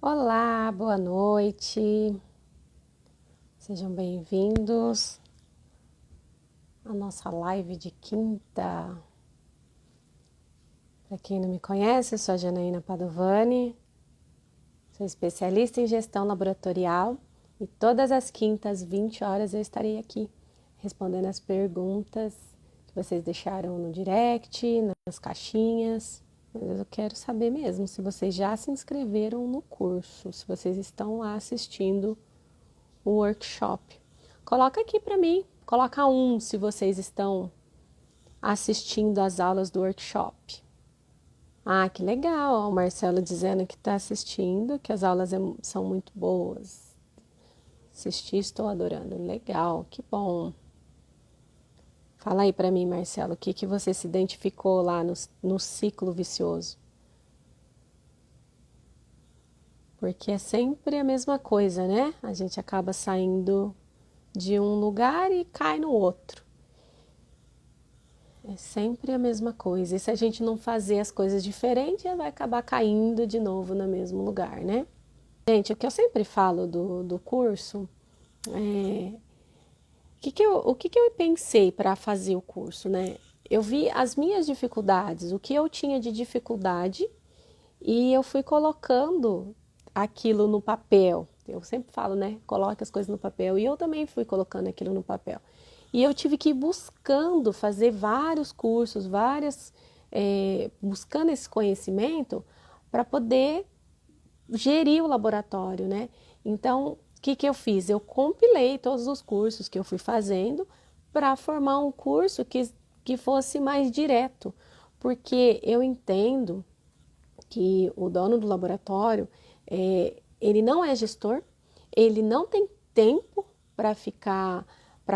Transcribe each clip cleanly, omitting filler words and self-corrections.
Olá, boa noite. Sejam bem-vindos à nossa live de quinta. Para quem não me conhece, eu sou a Janaína Padovani, sou especialista em gestão laboratorial e todas as quintas, 20 horas, eu estarei aqui respondendo as perguntas que vocês deixaram no direct, nas caixinhas. Mas eu quero saber mesmo se vocês já se inscreveram no curso, se vocês estão lá assistindo o workshop. Coloca aqui para mim, coloca um se vocês estão assistindo às aulas do workshop. Ah, que legal, ó, o Marcelo dizendo que está assistindo, que as aulas são muito boas. Assisti, estou adorando. Legal, que bom. Fala aí para mim, Marcelo, o que você se identificou lá no ciclo vicioso? Porque é sempre a mesma coisa, né? A gente acaba saindo de um lugar e cai no outro. É sempre a mesma coisa. E se a gente não fazer as coisas diferentes, vai acabar caindo de novo no mesmo lugar, né? Gente, o que eu sempre falo do curso é o que eu pensei para fazer o curso, né? Eu vi as minhas dificuldades, o que eu tinha de dificuldade, e eu fui colocando aquilo no papel. Eu sempre falo, né? Coloque as coisas no papel. E eu também fui colocando aquilo no papel. E eu tive que ir buscando fazer vários cursos, buscando esse conhecimento para poder gerir o laboratório, né? Então, o que eu fiz? Eu compilei todos os cursos que eu fui fazendo para formar um curso que fosse mais direto, porque eu entendo que o dono do laboratório, ele não é gestor, ele não tem tempo para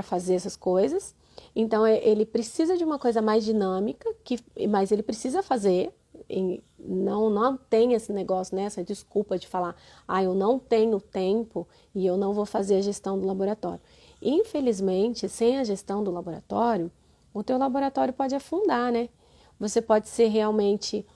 fazer essas coisas, então ele precisa de uma coisa mais dinâmica, mas ele precisa fazer, não tem esse negócio, né, essa desculpa de falar, eu não tenho tempo e eu não vou fazer a gestão do laboratório. Infelizmente, sem a gestão do laboratório, o teu laboratório pode afundar, né? Você pode ser realmente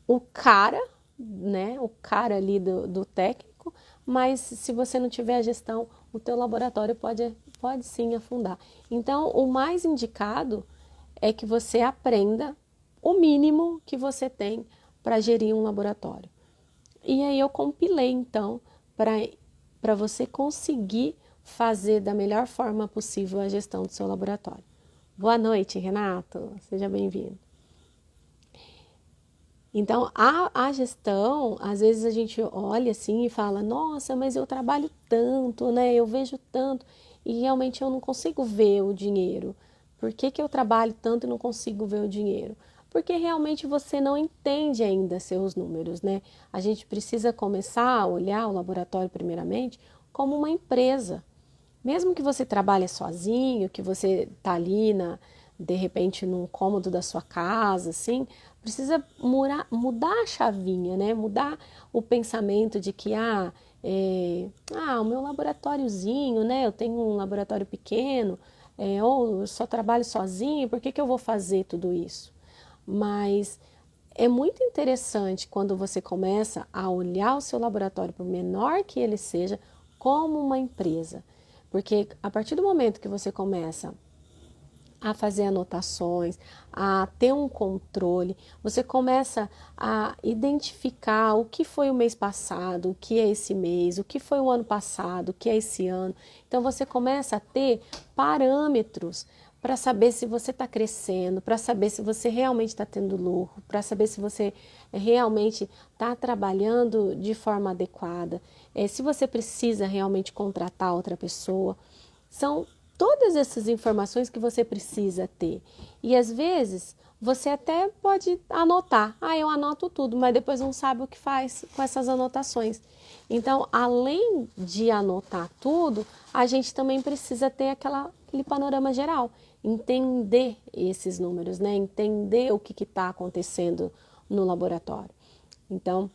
o cara, né, o cara ali do técnico, mas se você não tiver a gestão, o teu laboratório pode sim afundar. Então, o mais indicado é que você aprenda o mínimo que você tem para gerir um laboratório. E aí eu compilei, então, para você conseguir fazer da melhor forma possível a gestão do seu laboratório. Boa noite, Renato. Seja bem-vindo. Então, a gestão, às vezes a gente olha assim e fala, nossa, mas eu trabalho tanto, né? Eu vejo tanto e realmente eu não consigo ver o dinheiro. Por que eu trabalho tanto e não consigo ver o dinheiro? Porque realmente você não entende ainda seus números, né? A gente precisa começar a olhar o laboratório primeiramente como uma empresa. Mesmo que você trabalhe sozinho, que você está ali de repente num cômodo da sua casa, assim, precisa mudar a chavinha, né? Mudar o pensamento de que o meu laboratóriozinho, né? Eu tenho um laboratório pequeno, ou eu só trabalho sozinho, por que eu vou fazer tudo isso? Mas é muito interessante quando você começa a olhar o seu laboratório, por menor que ele seja, como uma empresa. Porque a partir do momento que você começa a fazer anotações, a ter um controle, você começa a identificar o que foi o mês passado, o que é esse mês, o que foi o ano passado, o que é esse ano. Então você começa a ter parâmetros para saber se você está crescendo, para saber se você realmente está tendo lucro, para saber se você realmente está trabalhando de forma adequada, se você precisa realmente contratar outra pessoa. São todas essas informações que você precisa ter. E às vezes você até pode anotar. Eu anoto tudo, mas depois não sabe o que faz com essas anotações. Então, além de anotar tudo, a gente também precisa ter aquele panorama geral, entender esses números, né? Entender o que está acontecendo no laboratório. Então,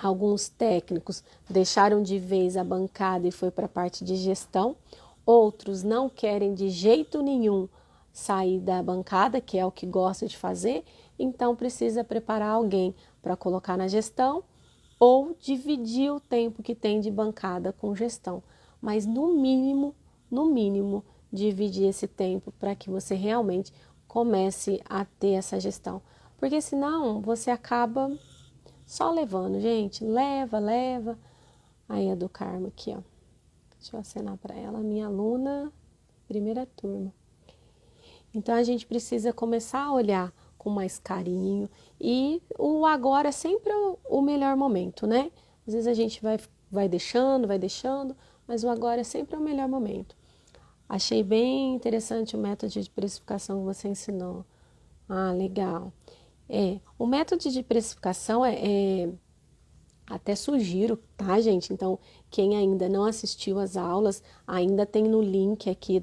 alguns técnicos deixaram de vez a bancada e foi para a parte de gestão. Outros não querem de jeito nenhum sair da bancada, que é o que gosta de fazer, então precisa preparar alguém para colocar na gestão ou dividir o tempo que tem de bancada com gestão, mas no mínimo, dividir esse tempo para que você realmente comece a ter essa gestão, porque senão você acaba só levando, gente, leva. Aí a do Carmo aqui, ó, deixa eu acenar para ela, minha aluna, primeira turma. Então a gente precisa começar a olhar com mais carinho e o agora é sempre o melhor momento, né? Às vezes a gente vai deixando, mas o agora é sempre o melhor momento. Achei bem interessante o método de precificação que você ensinou. Ah, legal. O método de precificação até sugiro, tá, gente? Então, quem ainda não assistiu às aulas, ainda tem no link aqui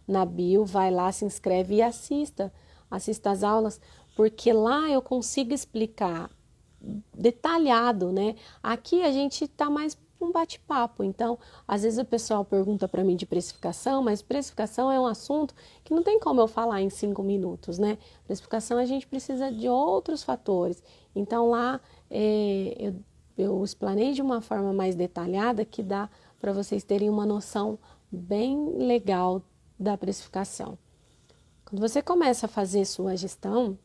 na bio, vai lá, se inscreve e assista às aulas, porque lá eu consigo explicar detalhado, né? Aqui a gente tá mais um bate-papo, então, às vezes o pessoal pergunta para mim de precificação, mas precificação é um assunto que não tem como eu falar em 5 minutos, né? Precificação a gente precisa de outros fatores, então lá eu explanei de uma forma mais detalhada que dá para vocês terem uma noção bem legal da precificação. Quando você começa a fazer sua gestão,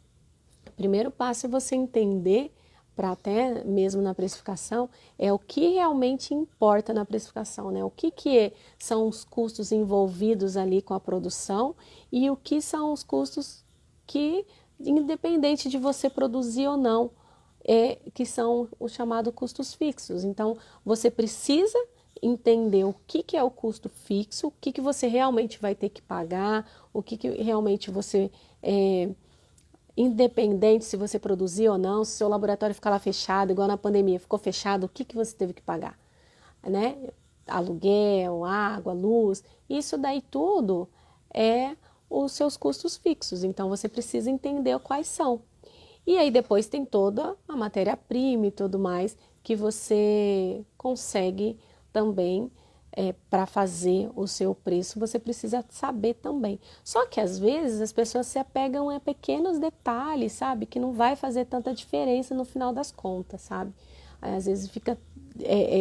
o primeiro passo é você entender, para até mesmo na precificação, é o que realmente importa na precificação, né? O que são os custos envolvidos ali com a produção e o que são os custos que, independente de você produzir ou não, que são os chamados custos fixos. Então, você precisa entender o que é o custo fixo, o que você realmente vai ter que pagar, o que realmente você, independente se você produzir ou não, se seu laboratório ficar lá fechado, igual na pandemia, ficou fechado, o que você teve que pagar, né? Aluguel, água, luz, isso daí tudo é os seus custos fixos, então você precisa entender quais são. E aí depois tem toda a matéria-prima e tudo mais que você consegue também para fazer o seu preço, você precisa saber também. Só que às vezes as pessoas se apegam a pequenos detalhes, sabe? Que não vai fazer tanta diferença no final das contas, sabe? Aí, às vezes fica,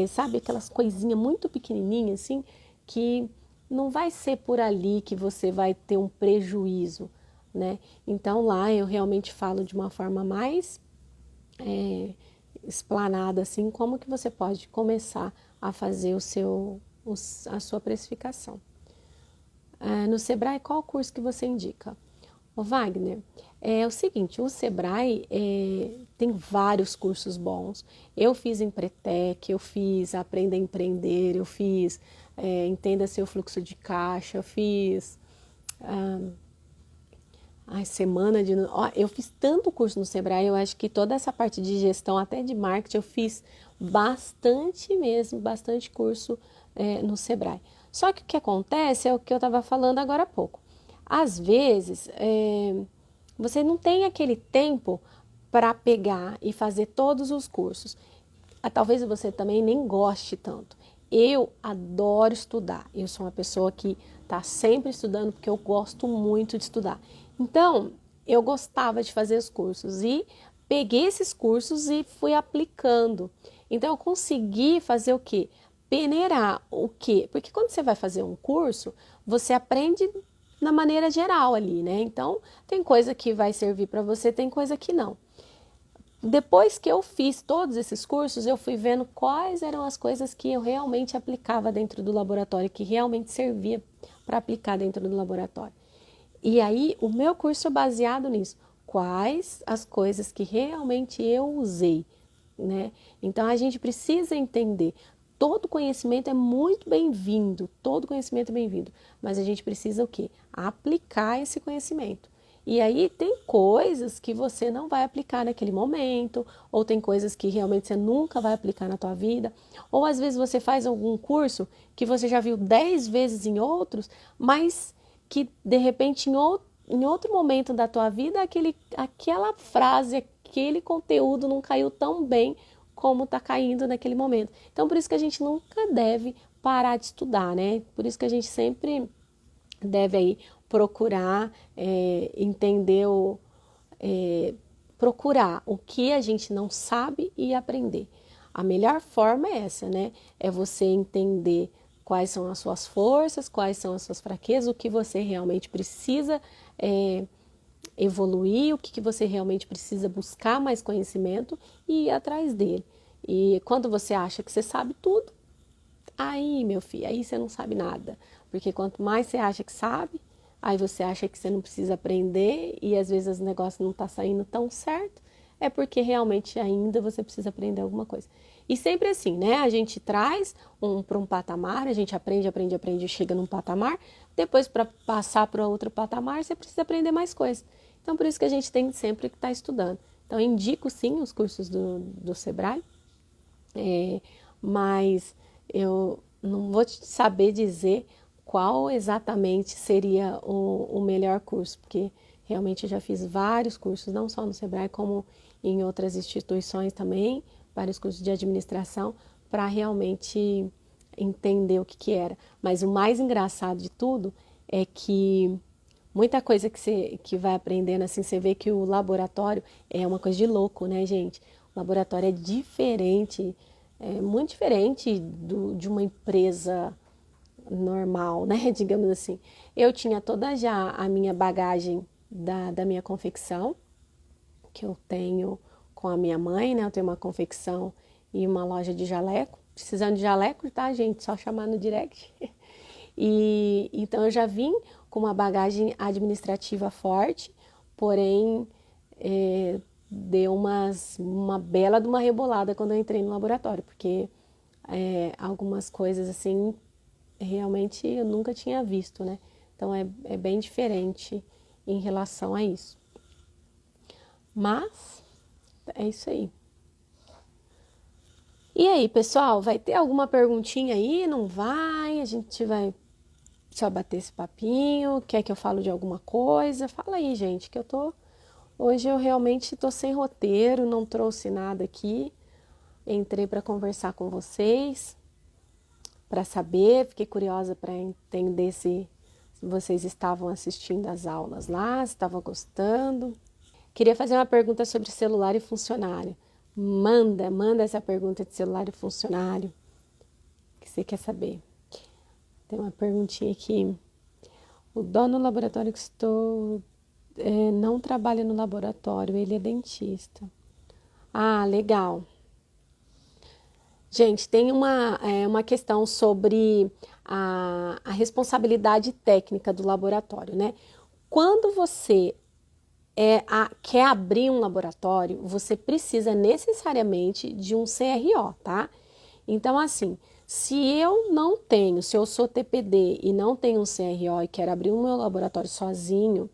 sabe, aquelas coisinhas muito pequenininhas assim, que não vai ser por ali que você vai ter um prejuízo, né? Então lá eu realmente falo de uma forma mais explanada, assim, como que você pode começar a fazer a sua precificação. No Sebrae, qual curso que você indica? Ô Wagner, é o seguinte, o Sebrae tem vários cursos bons. Eu fiz Empretec, eu fiz Aprenda a Empreender, eu fiz Entenda Seu Fluxo de Caixa, eu fiz semana de... eu fiz tanto curso no Sebrae, eu acho que toda essa parte de gestão, até de marketing, eu fiz bastante mesmo, bastante curso no Sebrae. Só que o que acontece é o que eu estava falando agora há pouco. Às vezes, você não tem aquele tempo para pegar e fazer todos os cursos. Talvez você também nem goste tanto. Eu adoro estudar. Eu sou uma pessoa que está sempre estudando porque eu gosto muito de estudar. Então, eu gostava de fazer os cursos e peguei esses cursos e fui aplicando. Então, eu consegui fazer o quê? Peneirar o quê? Porque quando você vai fazer um curso, você aprende na maneira geral ali, né? Então, tem coisa que vai servir para você, tem coisa que não. Depois que eu fiz todos esses cursos, eu fui vendo quais eram as coisas que eu realmente aplicava dentro do laboratório, que realmente servia para aplicar dentro do laboratório. E aí, o meu curso é baseado nisso. Quais as coisas que realmente eu usei, né? Então, a gente precisa entender. Todo conhecimento é muito bem-vindo, todo conhecimento é bem-vindo, mas a gente precisa o quê? Aplicar esse conhecimento. E aí tem coisas que você não vai aplicar naquele momento, ou tem coisas que realmente você nunca vai aplicar na tua vida, ou às vezes você faz algum curso que você já viu 10 vezes em outros, mas que de repente em outro momento da tua vida aquela frase, aquele conteúdo não caiu tão bem como está caindo naquele momento. Então por isso que a gente nunca deve parar de estudar, né? Por isso que a gente sempre deve aí procurar entender, procurar o que a gente não sabe e aprender. a melhor forma é essa, né? É você entender quais são as suas forças, quais são as suas fraquezas, o que você realmente precisa evoluir, o que você realmente precisa buscar mais conhecimento e ir atrás dele. E quando você acha que você sabe tudo, aí, meu filho, aí você não sabe nada. Porque quanto mais você acha que sabe, aí você acha que você não precisa aprender e às vezes o negócio não está saindo tão certo, é porque realmente ainda você precisa aprender alguma coisa. E sempre assim, né? A gente traz para um patamar, a gente aprende, aprende, aprende, chega num patamar, depois para passar para outro patamar, você precisa aprender mais coisas. Então, por isso que a gente tem sempre que estar estudando. Então, eu indico sim os cursos do Sebrae, mas eu não vou te saber dizer qual exatamente seria o melhor curso, porque realmente eu já fiz vários cursos, não só no Sebrae, como em outras instituições também, vários cursos de administração, para realmente entender o que era. Mas o mais engraçado de tudo é que muita coisa que vai aprendendo, assim, você vê que o laboratório é uma coisa de louco, né, gente? O laboratório é diferente, é muito diferente de uma empresa normal, né? Digamos assim. Eu tinha toda já a minha bagagem da minha confecção, que eu tenho com a minha mãe, né? Eu tenho uma confecção e uma loja de jaleco. Precisando de jaleco, tá, gente? Só chamar no direct. E então eu já vim com uma bagagem administrativa forte, porém deu uma bela de uma rebolada quando eu entrei no laboratório, porque algumas coisas assim realmente eu nunca tinha visto, né? Então é bem diferente em relação a isso. Mas é isso aí. E aí, pessoal, vai ter alguma perguntinha aí? Não vai? A gente vai só bater esse papinho? Quer que eu falo de alguma coisa? Fala aí, gente, que hoje eu realmente tô sem roteiro, não trouxe nada aqui. Entrei para conversar com vocês, para saber, fiquei curiosa para entender se vocês estavam assistindo às aulas lá, se estavam gostando. Queria fazer uma pergunta sobre celular e funcionário. Manda essa pergunta de celular e funcionário que você quer saber. Tem uma perguntinha aqui. O dono do laboratório que estou não trabalha no laboratório, ele é dentista. Ah, legal. Gente, tem uma questão sobre a responsabilidade técnica do laboratório, né? Quando você quer abrir um laboratório, você precisa necessariamente de um CRO, tá? Então, assim, se eu sou TPD e não tenho um CRO e quero abrir o meu laboratório sozinho,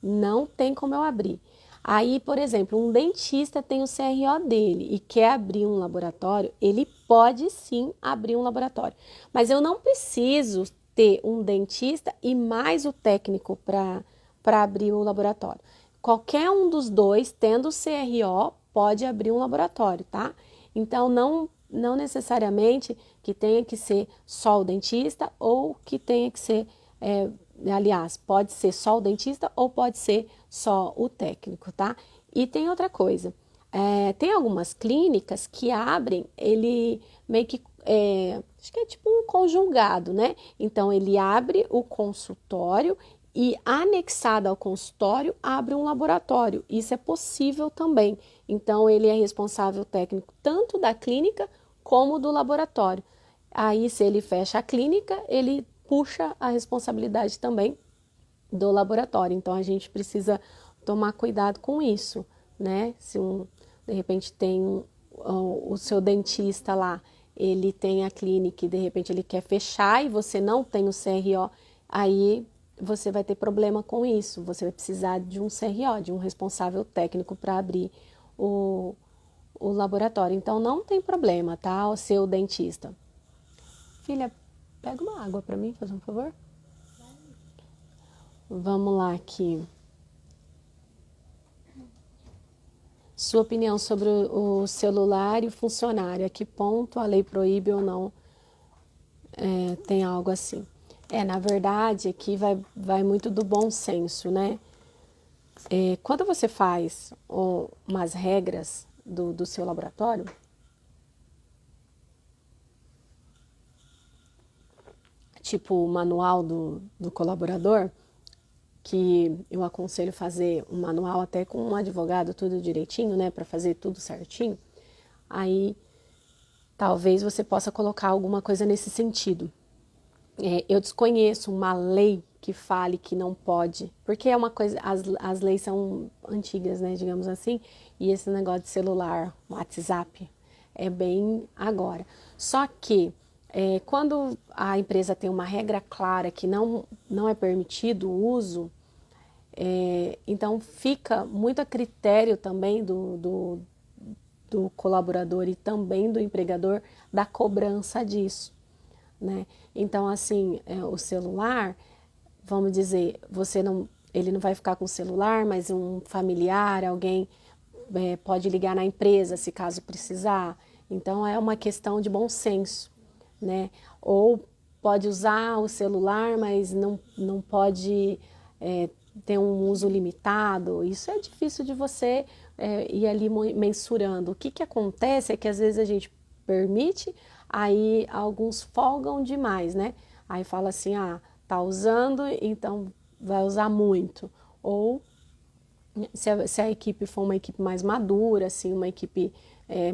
não tem como eu abrir. Aí, por exemplo, um dentista tem o CRO dele e quer abrir um laboratório, ele pode sim abrir um laboratório. Mas eu não preciso ter um dentista e mais o técnico para abrir o laboratório. Qualquer um dos dois, tendo o CRO, pode abrir um laboratório, tá? Então, não necessariamente que tenha que ser só o dentista ou que tenha que ser, aliás, pode ser só o dentista ou pode ser só o técnico, tá? E tem outra coisa, tem algumas clínicas que abrem, ele meio que, acho que é tipo um conjugado, né? Então, ele abre o consultório e anexado ao consultório abre um laboratório. Isso é possível também. Então, ele é responsável técnico tanto da clínica como do laboratório. Aí, se ele fecha a clínica, ele puxa a responsabilidade também do laboratório. Então, a gente precisa tomar cuidado com isso, né? Se de repente tem o seu dentista lá, ele tem a clínica e de repente ele quer fechar e você não tem o CRO, aí você vai ter problema com isso. Você vai precisar de um CRO, de um responsável técnico para abrir o, o laboratório. Então, não tem problema, tá? O seu dentista. Filha, pega uma água para mim, faz um favor. Vamos lá aqui. Sua opinião sobre o celular e o funcionário. A que ponto a lei proíbe ou não? Tem algo assim. Na verdade, aqui vai muito do bom senso, né? Quando você faz umas regras do seu laboratório, tipo o manual do colaborador, que eu aconselho fazer um manual até com um advogado, tudo direitinho, né, para fazer tudo certinho, aí talvez você possa colocar alguma coisa nesse sentido. Eu desconheço uma lei que fale que não pode, porque é uma coisa, as leis são antigas, né, digamos assim, e esse negócio de celular, WhatsApp, é bem agora. Só que quando a empresa tem uma regra clara que não é permitido o uso, então fica muito a critério também do colaborador e também do empregador da cobrança disso, né? Então, assim, o celular, vamos dizer, ele não vai ficar com o celular, mas um familiar, alguém pode ligar na empresa se caso precisar. Então, é uma questão de bom senso, né? Ou pode usar o celular, mas não pode ter um uso limitado. Isso é difícil de você ir ali mensurando. O que acontece é que às vezes a gente permite, aí alguns folgam demais, né? Aí fala assim, tá usando, então vai usar muito. Ou se a equipe for uma equipe mais madura, assim, uma equipe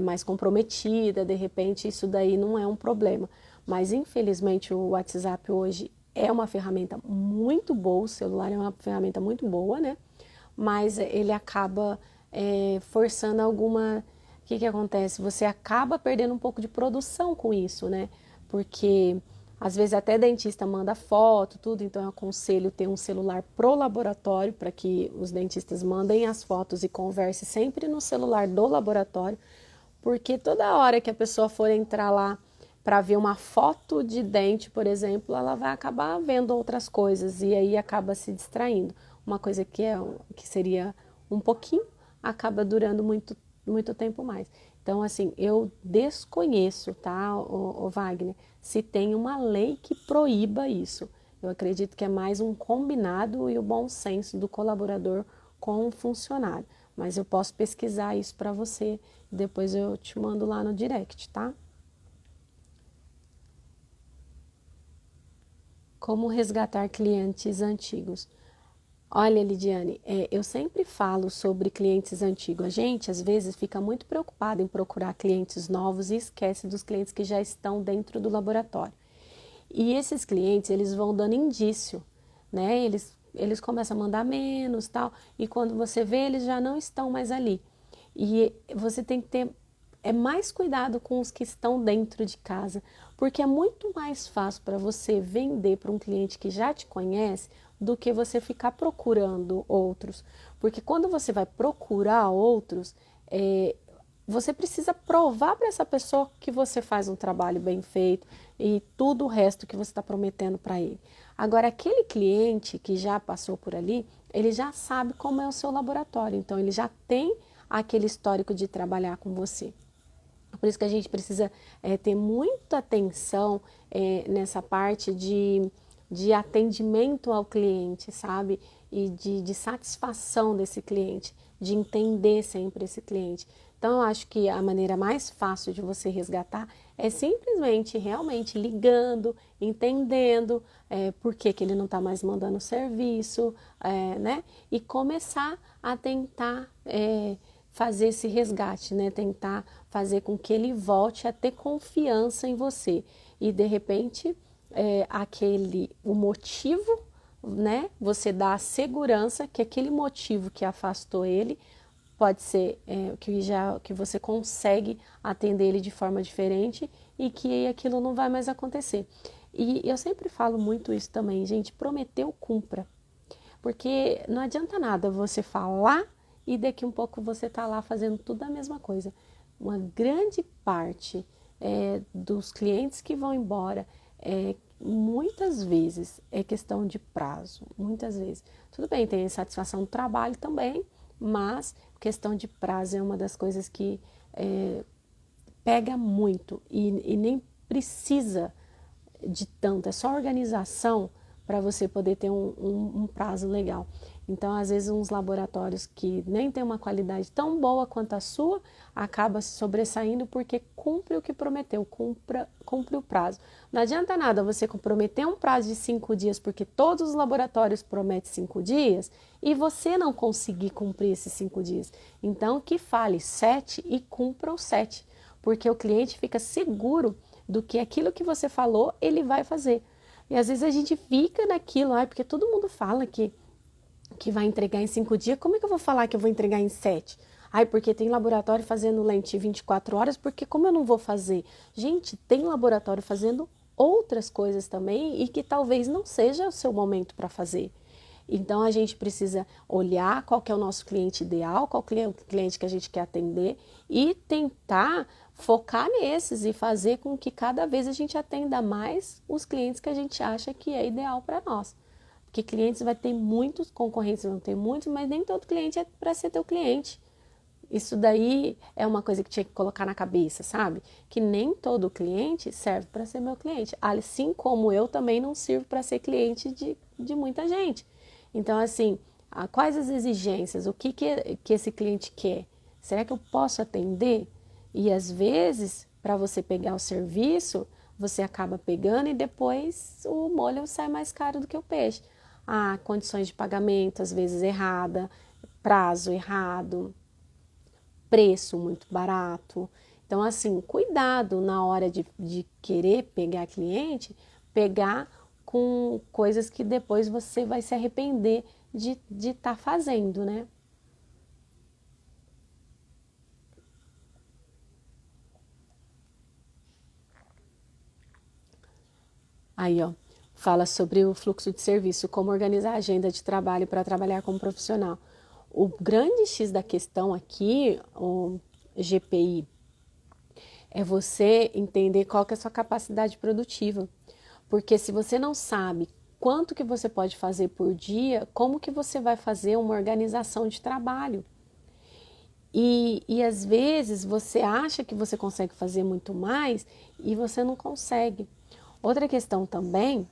mais comprometida, de repente isso daí não é um problema. Mas infelizmente o WhatsApp hoje é uma ferramenta muito boa, o celular é uma ferramenta muito boa, né? Mas ele acaba forçando alguma... O que acontece? Você acaba perdendo um pouco de produção com isso, né? Porque às vezes até dentista manda foto, tudo, então eu aconselho ter um celular pro laboratório para que os dentistas mandem as fotos e converse sempre no celular do laboratório, porque toda hora que a pessoa for entrar lá para ver uma foto de dente, por exemplo, ela vai acabar vendo outras coisas e aí acaba se distraindo. Uma coisa que seria um pouquinho, acaba durando muito tempo mais. Então, assim, eu desconheço, tá, o Wagner, se tem uma lei que proíba isso. Eu acredito que é mais um combinado e o bom senso do colaborador com o funcionário. Mas eu posso pesquisar isso para você, depois eu te mando lá no direct, tá? Como resgatar clientes antigos? Olha, Lidiane, eu sempre falo sobre clientes antigos. A gente, às vezes, fica muito preocupado em procurar clientes novos e esquece dos clientes que já estão dentro do laboratório. E esses clientes, eles vão dando indício, né? Eles começam a mandar menos, tal, e quando você vê, eles já não estão mais ali. E você tem que ter mais cuidado com os que estão dentro de casa, porque é muito mais fácil para você vender para um cliente que já te conhece do que você ficar procurando outros. Porque quando você vai procurar outros, você precisa provar para essa pessoa que você faz um trabalho bem feito e tudo o resto que você está prometendo para ele. Agora, aquele cliente que já passou por ali, ele já sabe como é o seu laboratório, então ele já tem aquele histórico de trabalhar com você. Por isso que a gente precisa ter muita atenção nessa parte de atendimento ao cliente, sabe? E de satisfação desse cliente, de entender sempre esse cliente. Então, eu acho que a maneira mais fácil de você resgatar é simplesmente, realmente, ligando, entendendo por que ele não está mais mandando serviço, né? E começar a tentar fazer esse resgate, né? Tentar fazer com que ele volte a ter confiança em você. E, de repente, o motivo, né? Você dá a segurança que aquele motivo que afastou ele pode ser que você consegue atender ele de forma diferente e que aquilo não vai mais acontecer. E eu sempre falo muito isso também, gente, prometeu, cumpra. Porque não adianta nada você falar e daqui um pouco você tá lá fazendo tudo a mesma coisa. Uma grande parte dos clientes que vão embora muitas vezes é questão de prazo, muitas vezes. Tudo bem, tem insatisfação do trabalho também, mas questão de prazo é uma das coisas que pega muito e nem precisa de tanto, é só organização para você poder ter um prazo legal. Então, às vezes, uns laboratórios que nem têm uma qualidade tão boa quanto a sua, acaba se sobressaindo porque cumpre o que prometeu, cumpre o prazo. Não adianta nada você comprometer um prazo de 5 dias, porque todos os laboratórios prometem 5 dias, e você não conseguir cumprir esses 5 dias. Então, que fale 7 e cumpra os 7, porque o cliente fica seguro do que aquilo que você falou, ele vai fazer. E às vezes a gente fica naquilo, porque todo mundo fala que vai entregar em 5 dias, como é que eu vou falar que eu vou entregar em 7? Porque tem laboratório fazendo lente 24 horas, porque como eu não vou fazer? Gente, tem laboratório fazendo outras coisas também e que talvez não seja o seu momento para fazer. Então, a gente precisa olhar qual que é o nosso cliente ideal, qual que é o cliente que a gente quer atender e tentar focar nesses e fazer com que cada vez a gente atenda mais os clientes que a gente acha que é ideal para nós. Porque clientes vai ter muitos, concorrentes vão ter muitos, mas nem todo cliente é para ser teu cliente. Isso daí é uma coisa que tinha que colocar na cabeça, sabe? Que nem todo cliente serve para ser meu cliente. Assim como eu também não sirvo para ser cliente de muita gente. Então, assim, quais as exigências? O que esse cliente quer? Será que eu posso atender? E às vezes, para você pegar o serviço, você acaba pegando e depois o molho sai mais caro do que o peixe. Condições de pagamento, às vezes errada, prazo errado, preço muito barato. Então, assim, cuidado na hora de querer pegar cliente, pegar com coisas que depois você vai se arrepender de estar fazendo, né? Aí, ó, fala sobre o fluxo de serviço, como organizar a agenda de trabalho para trabalhar como profissional. O grande X da questão aqui, o GPI, é você entender qual que é a sua capacidade produtiva. Porque se você não sabe quanto que você pode fazer por dia, como que você vai fazer uma organização de trabalho? E às vezes você acha que você consegue fazer muito mais e você não consegue. Outra questão também,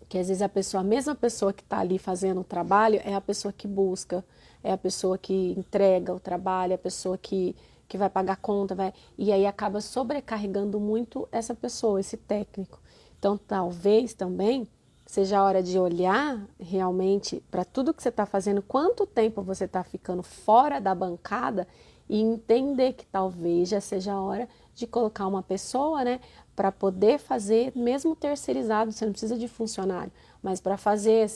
que às vezes a mesma pessoa que está ali fazendo o trabalho é a pessoa que busca, é a pessoa que entrega o trabalho, é a pessoa que vai pagar conta, e aí acaba sobrecarregando muito essa pessoa, esse técnico. Então, talvez também seja a hora de olhar realmente para tudo que você está fazendo, quanto tempo você está ficando fora da bancada e entender que talvez já seja a hora de colocar uma pessoa, né, para poder fazer, mesmo terceirizado, você não precisa de funcionário, mas para fazer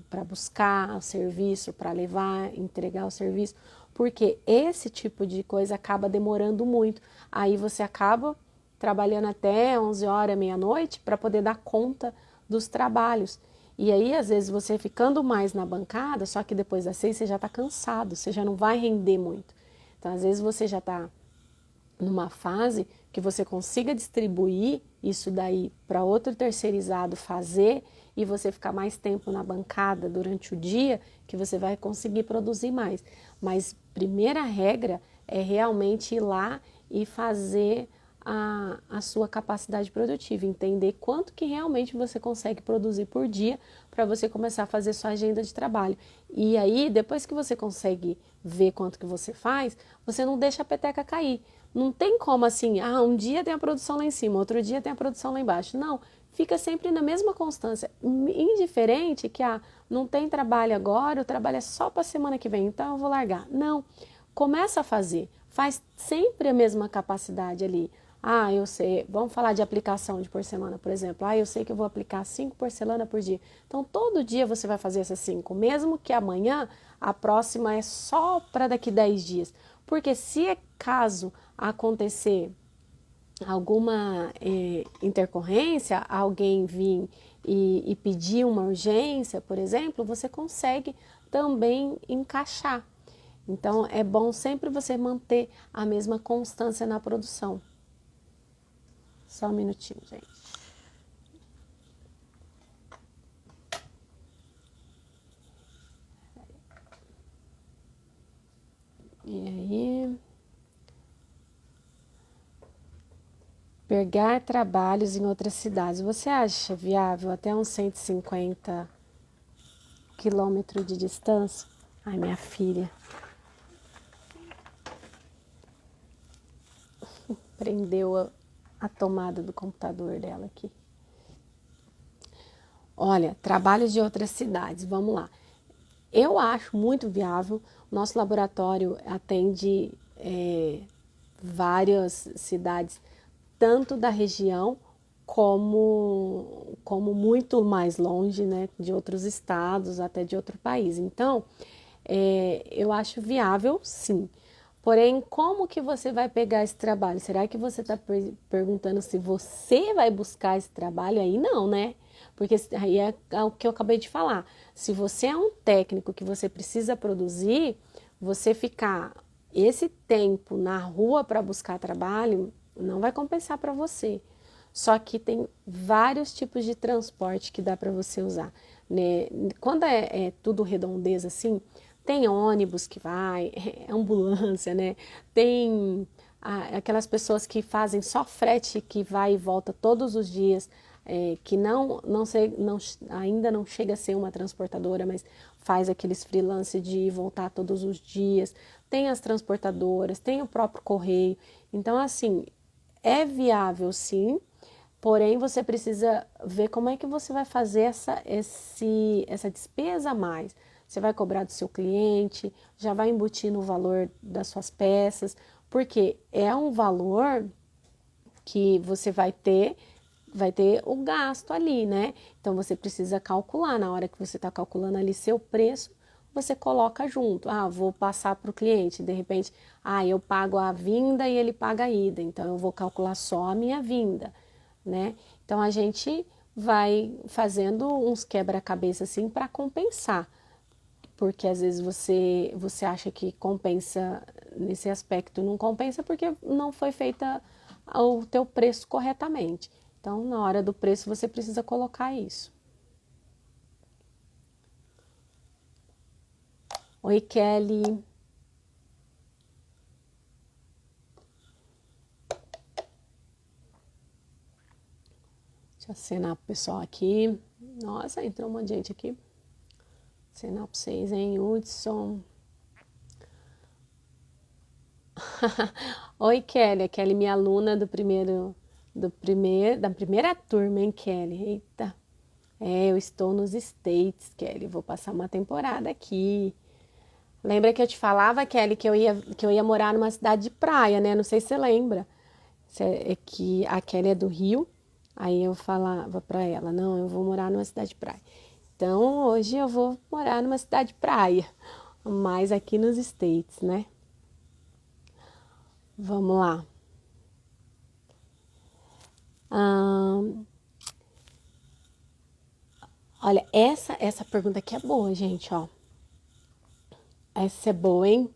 para buscar o serviço, para levar, entregar o serviço, porque esse tipo de coisa acaba demorando muito. Aí você acaba trabalhando até 11 horas, meia-noite, para poder dar conta dos trabalhos. E aí, às vezes, você ficando mais na bancada, só que depois das 6 você já está cansado, você já não vai render muito. Então, às vezes, você já está numa fase que você consiga distribuir isso daí para outro terceirizado fazer e você ficar mais tempo na bancada durante o dia, que você vai conseguir produzir mais. Mas primeira regra é realmente ir lá e fazer a sua capacidade produtiva, entender quanto que realmente você consegue produzir por dia para você começar a fazer sua agenda de trabalho. E aí, depois que você consegue ver quanto que você faz, você não deixa a peteca cair. Não tem como assim, um dia tem a produção lá em cima, outro dia tem a produção lá embaixo. Não, fica sempre na mesma constância. Indiferente que, não tem trabalho agora, o trabalho é só para a semana que vem, então eu vou largar. Não, começa a fazer, faz sempre a mesma capacidade ali. Eu sei, vamos falar de aplicação de porcelana, por exemplo. Eu sei que eu vou aplicar 5 porcelanas por dia. Então, todo dia você vai fazer essas 5, mesmo que amanhã a próxima é só para daqui 10 dias. Porque se é caso acontecer alguma intercorrência, alguém vir e pedir uma urgência, por exemplo, você consegue também encaixar. Então, é bom sempre você manter a mesma constância na produção. Só um minutinho, gente. E aí... Pegar trabalhos em outras cidades. Você acha viável até uns 150 quilômetro de distância. Ai, minha filha. Prendeu a tomada do computador dela aqui. Olha, trabalhos de outras cidades, vamos lá. Eu acho muito viável. Nosso laboratório atende várias cidades, tanto da região como muito mais longe, né, de outros estados, até de outro país. Então, eu acho viável, sim. Porém, como que você vai pegar esse trabalho? Será que você está perguntando se você vai buscar esse trabalho? Aí não, né? Porque aí é o que eu acabei de falar. Se você é um técnico que você precisa produzir, você ficar esse tempo na rua para buscar trabalho não vai compensar para você. Só que tem vários tipos de transporte que dá para você usar, né? Quando é tudo redondeza assim, tem ônibus que vai, ambulância, né? Tem aquelas pessoas que fazem só frete que vai e volta todos os dias, que ainda não chega a ser uma transportadora, mas faz aqueles freelance de ir e voltar todos os dias. Tem as transportadoras, tem o próprio correio. Então, assim, é viável sim, porém você precisa ver como é que você vai fazer essa despesa a mais. Você vai cobrar do seu cliente, já vai embutir no valor das suas peças, porque é um valor que você vai ter o gasto ali, né? Então você precisa calcular, na hora que você está calculando ali seu preço, você coloca junto. Ah, vou passar para o cliente, de repente, eu pago a vinda e ele paga a ida, então eu vou calcular só a minha vinda, né? Então a gente vai fazendo uns quebra-cabeça assim para compensar, porque às vezes você acha que compensa nesse aspecto, não compensa porque não foi feita o teu preço corretamente. Então, na hora do preço, você precisa colocar isso. Oi, Kelly. Deixa eu acenar pro pessoal aqui. Nossa, entrou um monte de gente aqui. Acenar pra vocês, hein? Hudson. Oi, Kelly. A Kelly, minha aluna da primeira turma, hein, Kelly? Eita. Eu estou nos States, Kelly. Vou passar uma temporada aqui. Lembra que eu te falava, Kelly, que eu ia morar numa cidade de praia, né? Não sei se você lembra. É que a Kelly é do Rio. Aí eu falava pra ela, não, eu vou morar numa cidade de praia. Então, hoje eu vou morar numa cidade de praia. Mas aqui nos States, né? Vamos lá. Olha, essa pergunta aqui é boa, gente, ó. Essa é boa, hein?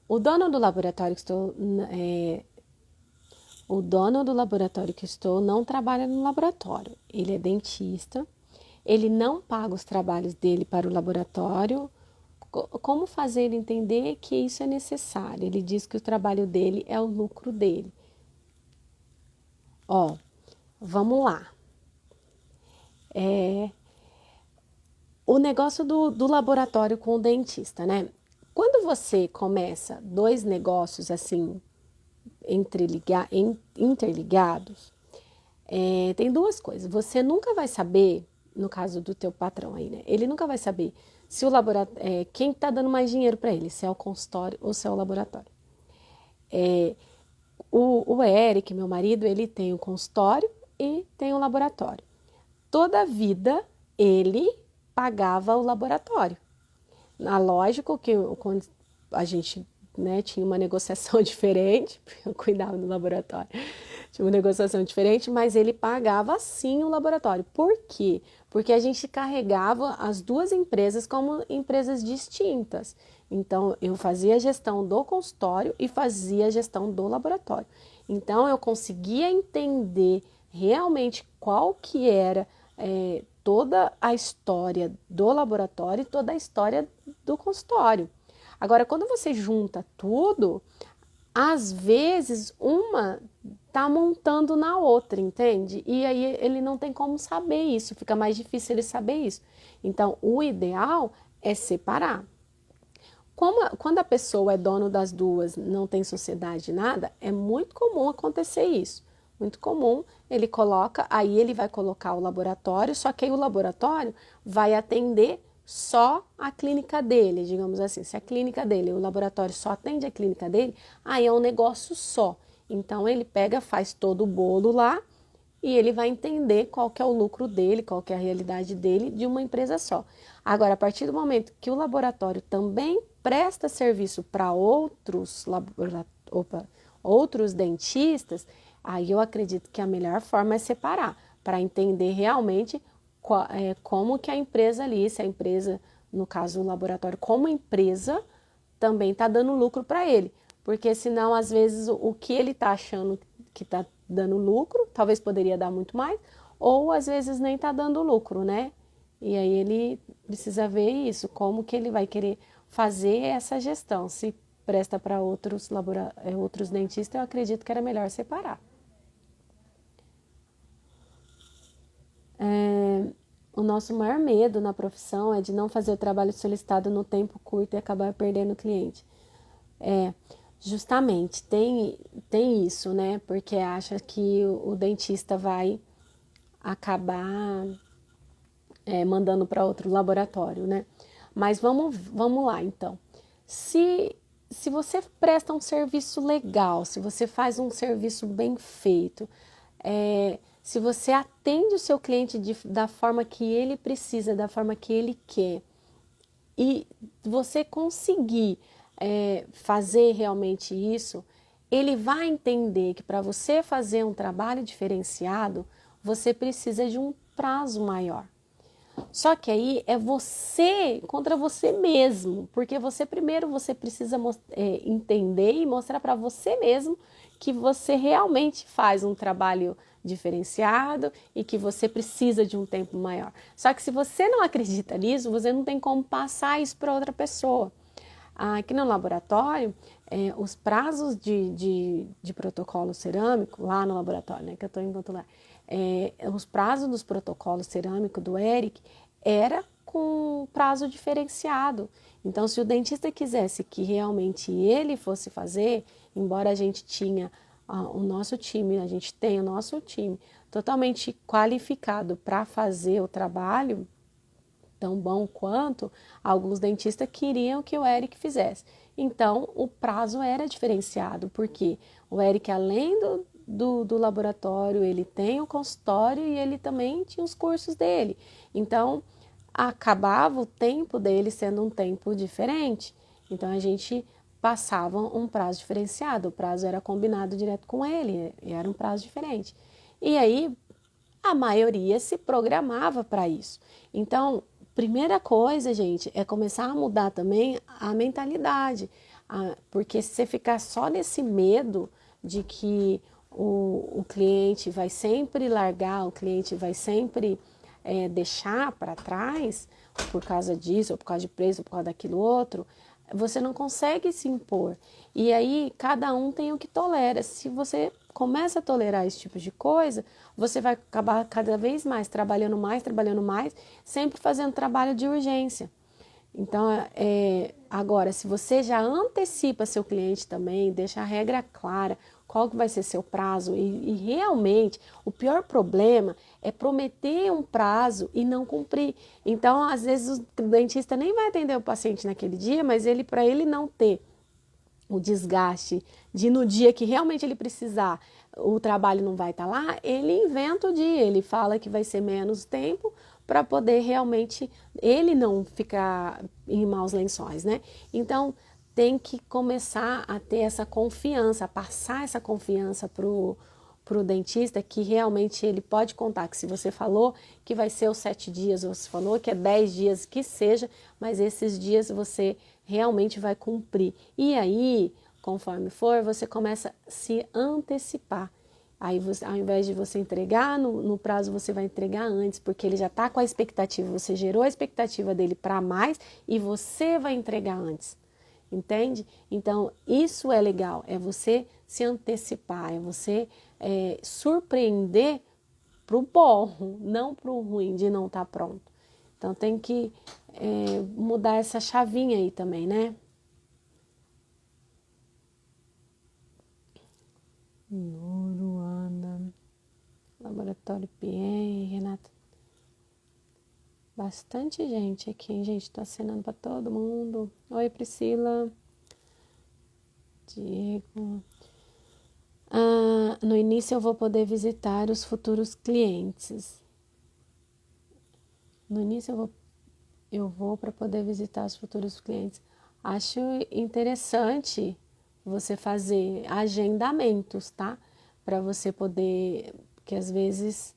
O dono do laboratório que estou não trabalha no laboratório. Ele é dentista. Ele não paga os trabalhos dele para o laboratório. Como fazer ele entender que isso é necessário? Ele diz que o trabalho dele é o lucro dele. Ó, vamos lá. O negócio do laboratório com o dentista, né? Quando você começa dois negócios assim interligados, tem duas coisas. Você nunca vai saber, no caso do teu patrão aí, né? Ele nunca vai saber se o laboratório, quem está dando mais dinheiro para ele, se é o consultório ou se é o laboratório. O Eric, meu marido, ele tem o consultório e tem o laboratório. Toda a vida ele pagava o laboratório. Lógico que quando a gente, né, tinha uma negociação diferente, porque eu cuidava do laboratório, tinha uma negociação diferente, mas ele pagava sim o laboratório. Por quê? Porque a gente carregava as duas empresas como empresas distintas. Então, eu fazia a gestão do consultório e fazia a gestão do laboratório. Então, eu conseguia entender realmente qual que era toda a história do laboratório e toda a história do consultório. Agora, quando você junta tudo, às vezes tá montando na outra, entende? E aí ele não tem como saber isso, fica mais difícil ele saber isso. Então, o ideal é separar. Quando a pessoa é dono das duas, não tem sociedade, nada, é muito comum acontecer isso. Muito comum, ele coloca, aí ele vai colocar o laboratório, só que aí o laboratório vai atender só a clínica dele, digamos assim. Se a clínica dele, o laboratório só atende a clínica dele, aí é um negócio só. Então ele pega, faz todo o bolo lá e ele vai entender qual que é o lucro dele, qual que é a realidade dele de uma empresa só. Agora, a partir do momento que o laboratório também presta serviço para outros dentistas, aí eu acredito que a melhor forma é separar, para entender realmente como que a empresa ali, se a empresa, no caso o laboratório, como empresa, também está dando lucro para ele. Porque senão, às vezes, o que ele está achando que está dando lucro, talvez poderia dar muito mais, ou às vezes nem está dando lucro, né? E aí ele precisa ver isso, como que ele vai querer fazer essa gestão. Se presta para outros dentistas, eu acredito que era melhor separar. O nosso maior medo na profissão é de não fazer o trabalho solicitado no tempo curto e acabar perdendo o cliente. É, justamente, tem isso, né? Porque acha que o dentista vai acabar mandando para outro laboratório, né? Mas vamos lá, então. Se você presta um serviço legal, se você faz um serviço bem feito, se você atende o seu cliente da forma que ele precisa, da forma que ele quer, e você conseguir fazer realmente isso, ele vai entender que para você fazer um trabalho diferenciado, você precisa de um prazo maior. Só que aí é você contra você mesmo, porque você precisa entender e mostrar para você mesmo que você realmente faz um trabalho diferenciado e que você precisa de um tempo maior. Só que se você não acredita nisso, você não tem como passar isso para outra pessoa. Aqui no laboratório, os prazos de protocolo cerâmico, lá no laboratório, né, que eu estou enquanto lá, os prazos dos protocolos cerâmicos do Eric era com prazo diferenciado. Então, se o dentista quisesse que realmente ele fosse fazer, embora a gente tinha o nosso time, a gente tem o nosso time totalmente qualificado para fazer o trabalho, tão bom quanto, alguns dentistas queriam que o Eric fizesse. Então, o prazo era diferenciado, porque o Eric, além do laboratório, ele tem o consultório e ele também tinha os cursos dele. Então, acabava o tempo dele sendo um tempo diferente. Então, a gente passava um prazo diferenciado, o prazo era combinado direto com ele, e era um prazo diferente. E aí, a maioria se programava para isso. Então, primeira coisa, gente, é começar a mudar também a mentalidade, porque se você ficar só nesse medo de que o cliente vai sempre largar, o cliente vai sempre deixar para trás por causa disso, ou por causa de preço, ou por causa daquilo outro, você não consegue se impor. E aí, cada um tem o que tolera. Se você começa a tolerar esse tipo de coisa, você vai acabar cada vez mais, trabalhando mais, sempre fazendo trabalho de urgência. Então, agora, se você já antecipa seu cliente também, deixa a regra clara, qual que vai ser seu prazo, e realmente, o pior problema é prometer um prazo e não cumprir. Então, às vezes, o dentista nem vai atender o paciente naquele dia, mas para ele não ter o desgaste de no dia que realmente ele precisar, o trabalho não vai estar lá, ele inventa o dia, ele fala que vai ser menos tempo para poder realmente ele não ficar em maus lençóis, né? Então, tem que começar a ter essa confiança, a passar essa confiança pro dentista, que realmente ele pode contar, que se você falou que vai ser os 7 dias, ou você falou que é 10 dias, que seja, mas esses dias você realmente vai cumprir. E aí, conforme for, você começa a se antecipar. Aí, ao invés de você entregar no prazo, você vai entregar antes, porque ele já está com a expectativa, você gerou a expectativa dele para mais e você vai entregar antes. Entende? Então, isso é legal, é você se antecipar, é você surpreender pro bom, não pro ruim de não estar pronto. Então tem que mudar essa chavinha aí também, né? Noruanda, Laboratório PN, Renata. Bastante gente aqui, hein, gente? Tô assinando para todo mundo. Oi, Priscila. Diego. No início eu vou poder visitar os futuros clientes. No início eu vou para poder visitar os futuros clientes. Acho interessante você fazer agendamentos, tá? Para você poder, porque às vezes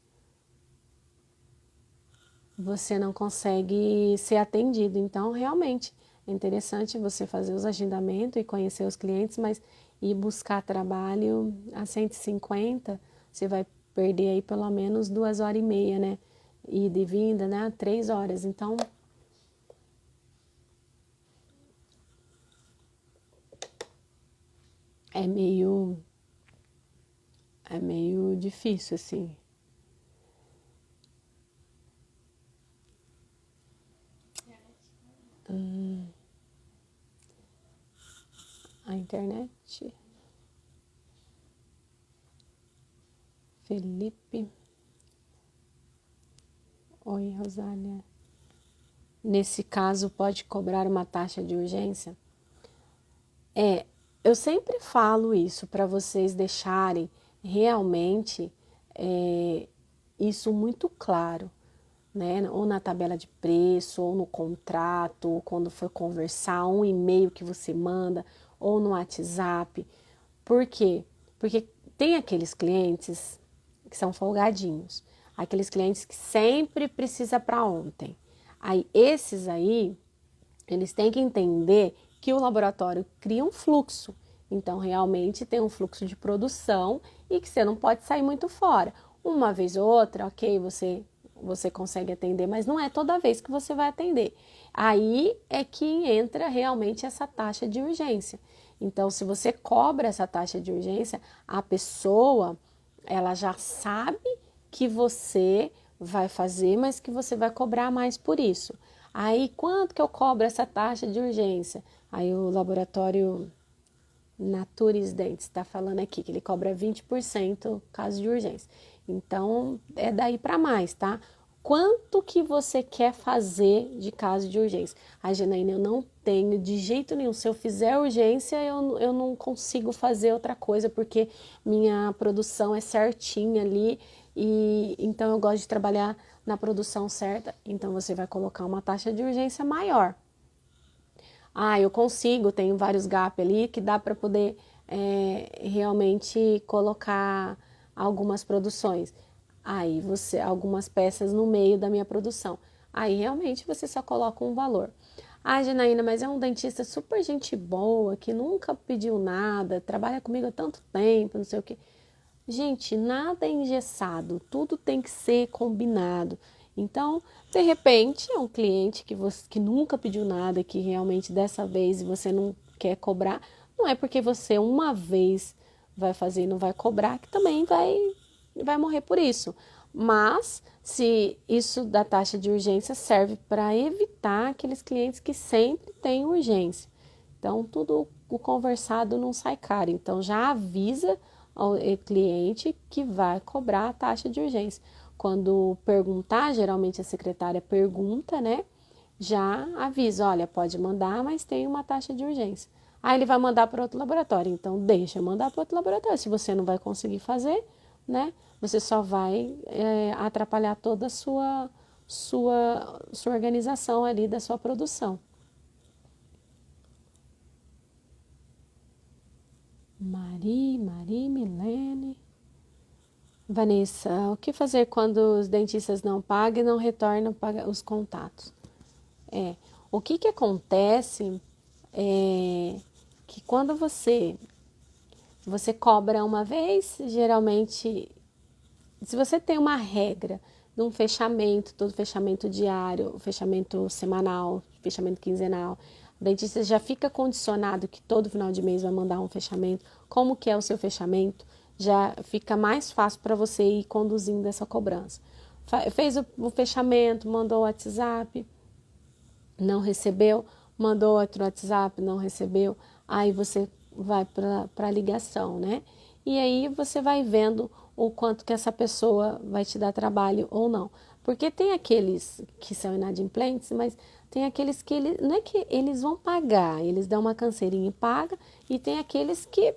você não consegue ser atendido. Então, realmente, é interessante você fazer os agendamentos e conhecer os clientes, mas ir buscar trabalho a 150, você vai perder aí pelo menos 2h30, né? Ida e vinda, né? 3 horas. Então, é meio difícil, assim. A internet. Felipe. Oi, Rosália. Nesse caso, pode cobrar uma taxa de urgência? Eu sempre falo isso para vocês deixarem realmente isso muito claro, né? Ou na tabela de preço, ou no contrato, ou quando for conversar, um e-mail que você manda, ou no WhatsApp. Por quê? Porque tem aqueles clientes que são folgadinhos, aqueles clientes que sempre precisa para ontem. Aí esses aí, eles têm que entender que o laboratório cria um fluxo. Então, realmente tem um fluxo de produção e que você não pode sair muito fora. Uma vez ou outra, ok, você consegue atender, mas não é toda vez que você vai atender. Aí é que entra realmente essa taxa de urgência. Então, se você cobra essa taxa de urgência, a pessoa, ela já sabe que você vai fazer, mas que você vai cobrar mais por isso. Aí, quanto que eu cobro essa taxa de urgência? Aí o laboratório Natures Dentes está falando aqui que ele cobra 20% caso de urgência. Então, é daí para mais, tá? Quanto que você quer fazer de caso de urgência? A Janaína, eu não tenho de jeito nenhum. Se eu fizer urgência, eu não consigo fazer outra coisa, porque minha produção é certinha ali, e então eu gosto de trabalhar na produção certa. Então, você vai colocar uma taxa de urgência maior. Eu consigo, tenho vários gap ali que dá para poder realmente colocar algumas produções. Aí você, algumas peças no meio da minha produção. Aí realmente você só coloca um valor. Janaína, mas é um dentista super gente boa, que nunca pediu nada, trabalha comigo há tanto tempo, não sei o quê. Gente, nada é engessado, tudo tem que ser combinado. Então, de repente, é um cliente que nunca pediu nada, que realmente dessa vez você não quer cobrar. Não é porque você uma vez vai fazer e não vai cobrar, que também vai morrer por isso. Mas, se isso da taxa de urgência serve para evitar aqueles clientes que sempre têm urgência. Então, tudo o conversado não sai caro. Então, já avisa ao cliente que vai cobrar a taxa de urgência. Quando perguntar, geralmente a secretária pergunta, né? Já avisa, olha, pode mandar, mas tem uma taxa de urgência. Aí ele vai mandar para outro laboratório, então deixa eu mandar para outro laboratório. Se você não vai conseguir fazer, né? Você só vai atrapalhar toda a sua organização ali da sua produção. Maria Milene. Vanessa, o que fazer quando os dentistas não pagam e não retornam os contatos? O que acontece é que quando você cobra uma vez, geralmente, se você tem uma regra de um fechamento, todo fechamento diário, fechamento semanal, fechamento quinzenal, O dentista já fica condicionado que todo final de mês vai mandar um fechamento. Como que é o seu fechamento? Já fica mais fácil para você ir conduzindo essa cobrança. Fez o fechamento, mandou o WhatsApp, não recebeu, mandou outro WhatsApp, não recebeu, aí você vai para a ligação, né? E aí você vai vendo o quanto que essa pessoa vai te dar trabalho ou não. Porque tem aqueles que são inadimplentes, mas tem aqueles que não é que eles vão pagar, eles dão uma canseirinha e pagam, e tem aqueles que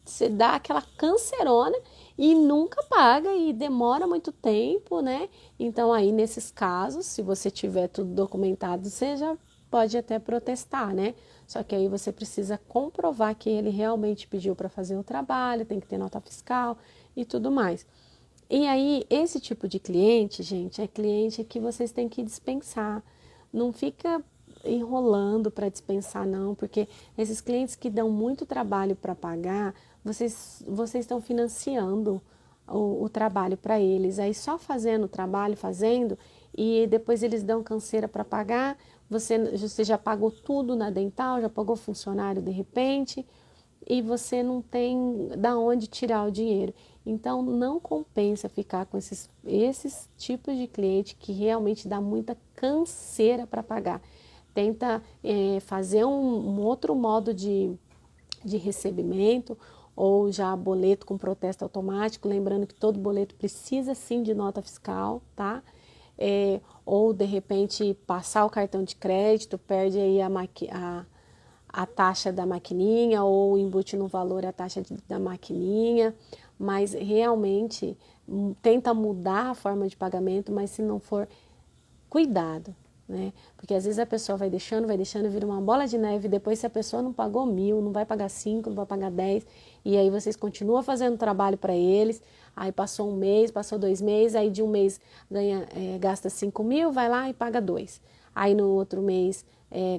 você dá aquela cancerona e nunca paga e demora muito tempo, né? Então aí nesses casos, se você tiver tudo documentado, você já pode até protestar, né? Só que aí você precisa comprovar que ele realmente pediu para fazer o trabalho, tem que ter nota fiscal e tudo mais. E aí esse tipo de cliente, gente, é cliente que vocês têm que dispensar. Não fica enrolando para dispensar não, porque esses clientes que dão muito trabalho para pagar, vocês estão financiando o trabalho para eles. Aí só fazendo o trabalho, fazendo, e depois eles dão canseira para pagar, você já pagou tudo na dental, já pagou funcionário de repente, e você não tem da onde tirar o dinheiro. Então não compensa ficar com esses tipos de cliente que realmente dá muita canseira para pagar. Tenta fazer um outro modo de recebimento ou já boleto com protesto automático, lembrando que todo boleto precisa sim de nota fiscal, tá? Ou de repente passar o cartão de crédito, perde aí a taxa da maquininha ou embute no valor a taxa da maquininha, mas realmente tenta mudar a forma de pagamento, mas se não for, cuidado, né? Porque às vezes a pessoa vai deixando, vira uma bola de neve, depois se a pessoa não pagou 1.000, não vai pagar 5, não vai pagar 10, e aí vocês continuam fazendo trabalho para eles, aí passou um mês, passou 2 meses, aí de um mês gasta 5.000, vai lá e paga 2. Aí no outro mês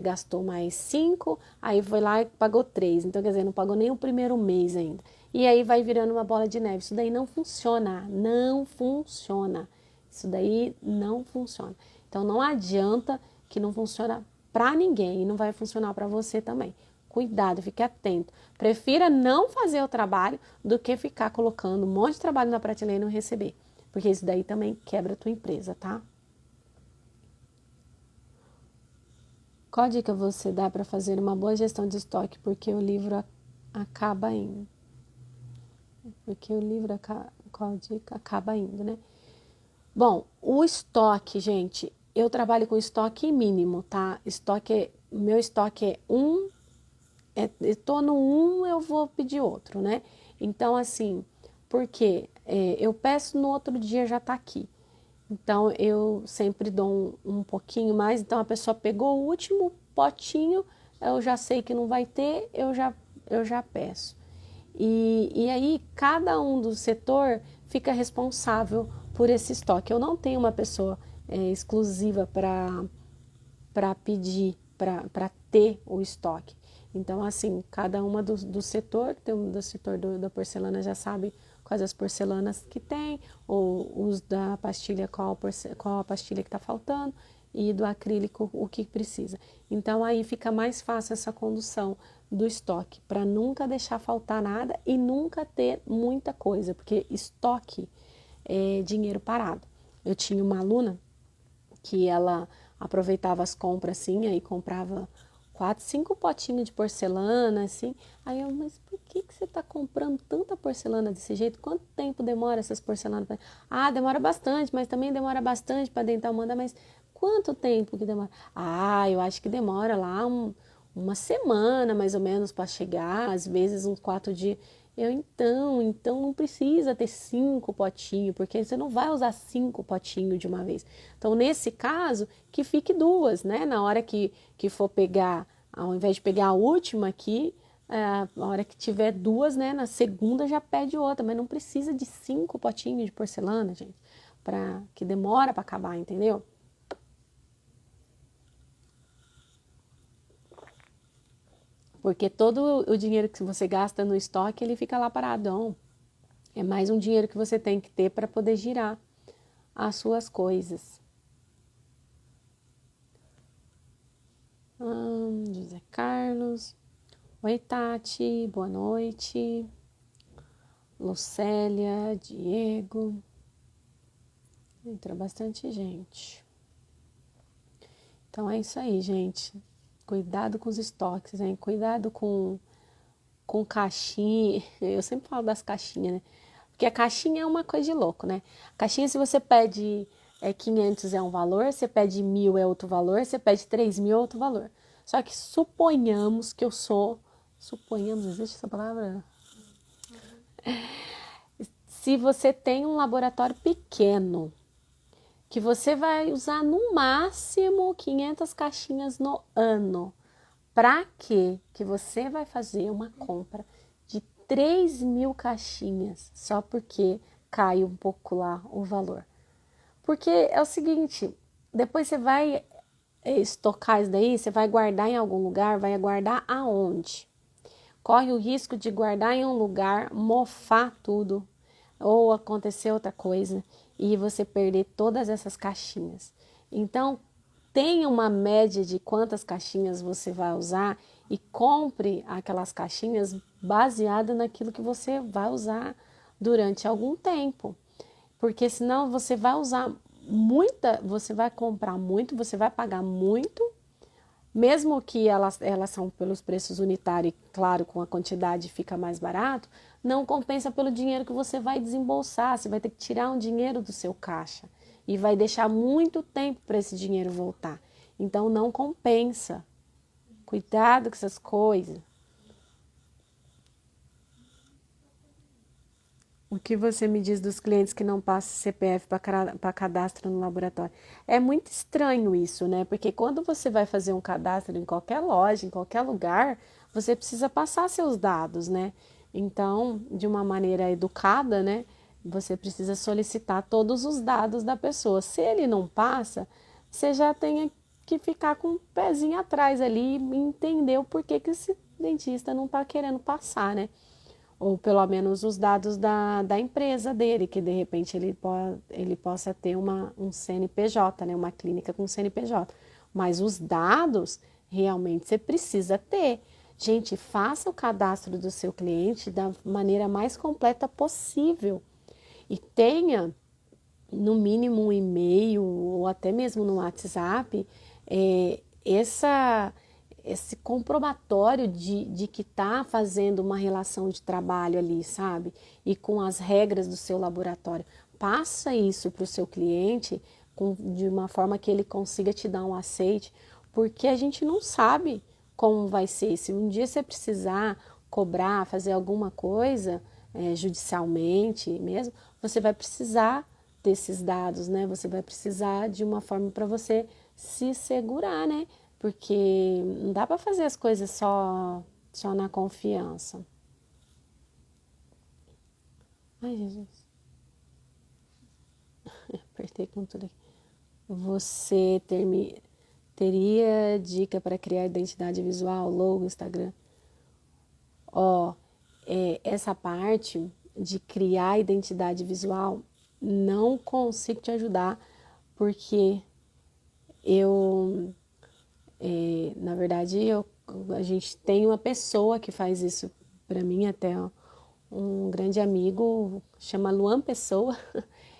gastou mais 5, aí foi lá e pagou 3. Então, quer dizer, não pagou nem o primeiro mês ainda. E aí vai virando uma bola de neve. Isso daí não funciona, não funciona. Isso daí não funciona. Então, não adianta que não funciona para ninguém e não vai funcionar para você também. Cuidado, fique atento. Prefira não fazer o trabalho do que ficar colocando um monte de trabalho na prateleira e não receber. Porque isso daí também quebra a tua empresa, tá? Qual dica você dá para fazer uma boa gestão de estoque? Porque o livro acaba indo. Qual dica? Acaba indo, né? Bom, o estoque, gente, eu trabalho com estoque mínimo, tá? Meu estoque é tô no eu vou pedir outro, né? Então, assim, porque eu peço no outro dia já tá aqui. Então, eu sempre dou um pouquinho mais. Então, a pessoa pegou o último potinho, eu já sei que não vai ter, eu já peço. E aí, cada um do setor fica responsável por esse estoque. Eu não tenho uma pessoa exclusiva para pedir, para ter o estoque. Então, assim, cada uma do setor, tem um do setor da porcelana já sabe quais as porcelanas que tem, ou os da pastilha, qual a pastilha que está faltando, e do acrílico, o que precisa. Então, aí fica mais fácil essa condução do estoque, para nunca deixar faltar nada e nunca ter muita coisa, porque estoque é dinheiro parado. Eu tinha uma aluna que ela aproveitava as compras assim, aí comprava 4, 5 potinhos de porcelana, assim. Aí eu, mas por que você está comprando tanta porcelana desse jeito? Quanto tempo demora essas porcelanas? Ah, demora bastante, mas também demora bastante para dental mandar, mas quanto tempo que demora? Ah, eu acho que demora lá uma semana mais ou menos para chegar, às vezes uns 4 dias. Então não precisa ter 5 potinhos, porque você não vai usar 5 potinhos de uma vez. Então, nesse caso, que fique 2, né? Na hora que for pegar, ao invés de pegar a última aqui, na hora que tiver 2, né? Na segunda já pede outra, mas não precisa de 5 potinhos de porcelana, gente, que demora para acabar, entendeu? Porque todo o dinheiro que você gasta no estoque, ele fica lá paradão. É mais um dinheiro que você tem que ter para poder girar as suas coisas. José Carlos. Oi, Tati, boa noite. Lucélia, Diego. Entra bastante gente. Então é isso aí, gente. Cuidado com os estoques, hein? Cuidado com caixinha. Eu sempre falo das caixinhas, né? Porque a caixinha é uma coisa de louco, né? A caixinha, se você pede 500 é um valor, você pede 1.000 é outro valor, você pede 3.000 é outro valor. Só que suponhamos que eu sou... Suponhamos, existe essa palavra? Se você tem um laboratório pequeno, que você vai usar no máximo 500 caixinhas no ano, para quê? Que você vai fazer uma compra de 3.000 caixinhas só porque cai um pouco lá o valor. Porque é o seguinte, depois você vai estocar isso daí, você vai guardar em algum lugar, vai guardar aonde? Corre o risco de guardar em um lugar, mofar tudo, ou acontecer outra coisa, e você perder todas essas caixinhas. Então, tenha uma média de quantas caixinhas você vai usar e compre aquelas caixinhas baseada naquilo que você vai usar durante algum tempo. Porque senão você vai usar muita, você vai comprar muito, você vai pagar muito, mesmo que elas são pelos preços unitários, claro, com a quantidade fica mais barato, não compensa pelo dinheiro que você vai desembolsar, você vai ter que tirar um dinheiro do seu caixa e vai deixar muito tempo para esse dinheiro voltar. Então não compensa. Cuidado com essas coisas. O que você me diz dos clientes que não passam CPF para cadastro no laboratório? É muito estranho isso, né? Porque quando você vai fazer um cadastro em qualquer loja, em qualquer lugar, você precisa passar seus dados, né? Então, de uma maneira educada, né? Você precisa solicitar todos os dados da pessoa. Se ele não passa, você já tem que ficar com o pezinho atrás ali e entender o porquê que esse dentista não está querendo passar, né? Ou pelo menos os dados da empresa dele, que de repente ele possa ter um CNPJ, né? Uma clínica com CNPJ. Mas os dados realmente você precisa ter. Gente, faça o cadastro do seu cliente da maneira mais completa possível e tenha no mínimo um e-mail ou até mesmo no WhatsApp esse comprobatório de que está fazendo uma relação de trabalho ali, sabe? E com as regras do seu laboratório. Passa isso para o seu cliente de uma forma que ele consiga te dar um aceite, porque a gente não sabe como vai ser. Se um dia você precisar cobrar, fazer alguma coisa, judicialmente mesmo, você vai precisar desses dados, né? Você vai precisar de uma forma para você se segurar, né? Porque não dá para fazer as coisas só na confiança. Ai, Jesus. Apertei com tudo aqui. Você teria dica para criar identidade visual, logo, Instagram? Ó, essa parte de criar identidade visual, não consigo te ajudar, porque eu na verdade, a gente tem uma pessoa que faz isso para mim, até um grande amigo, chama Luan Pessoa,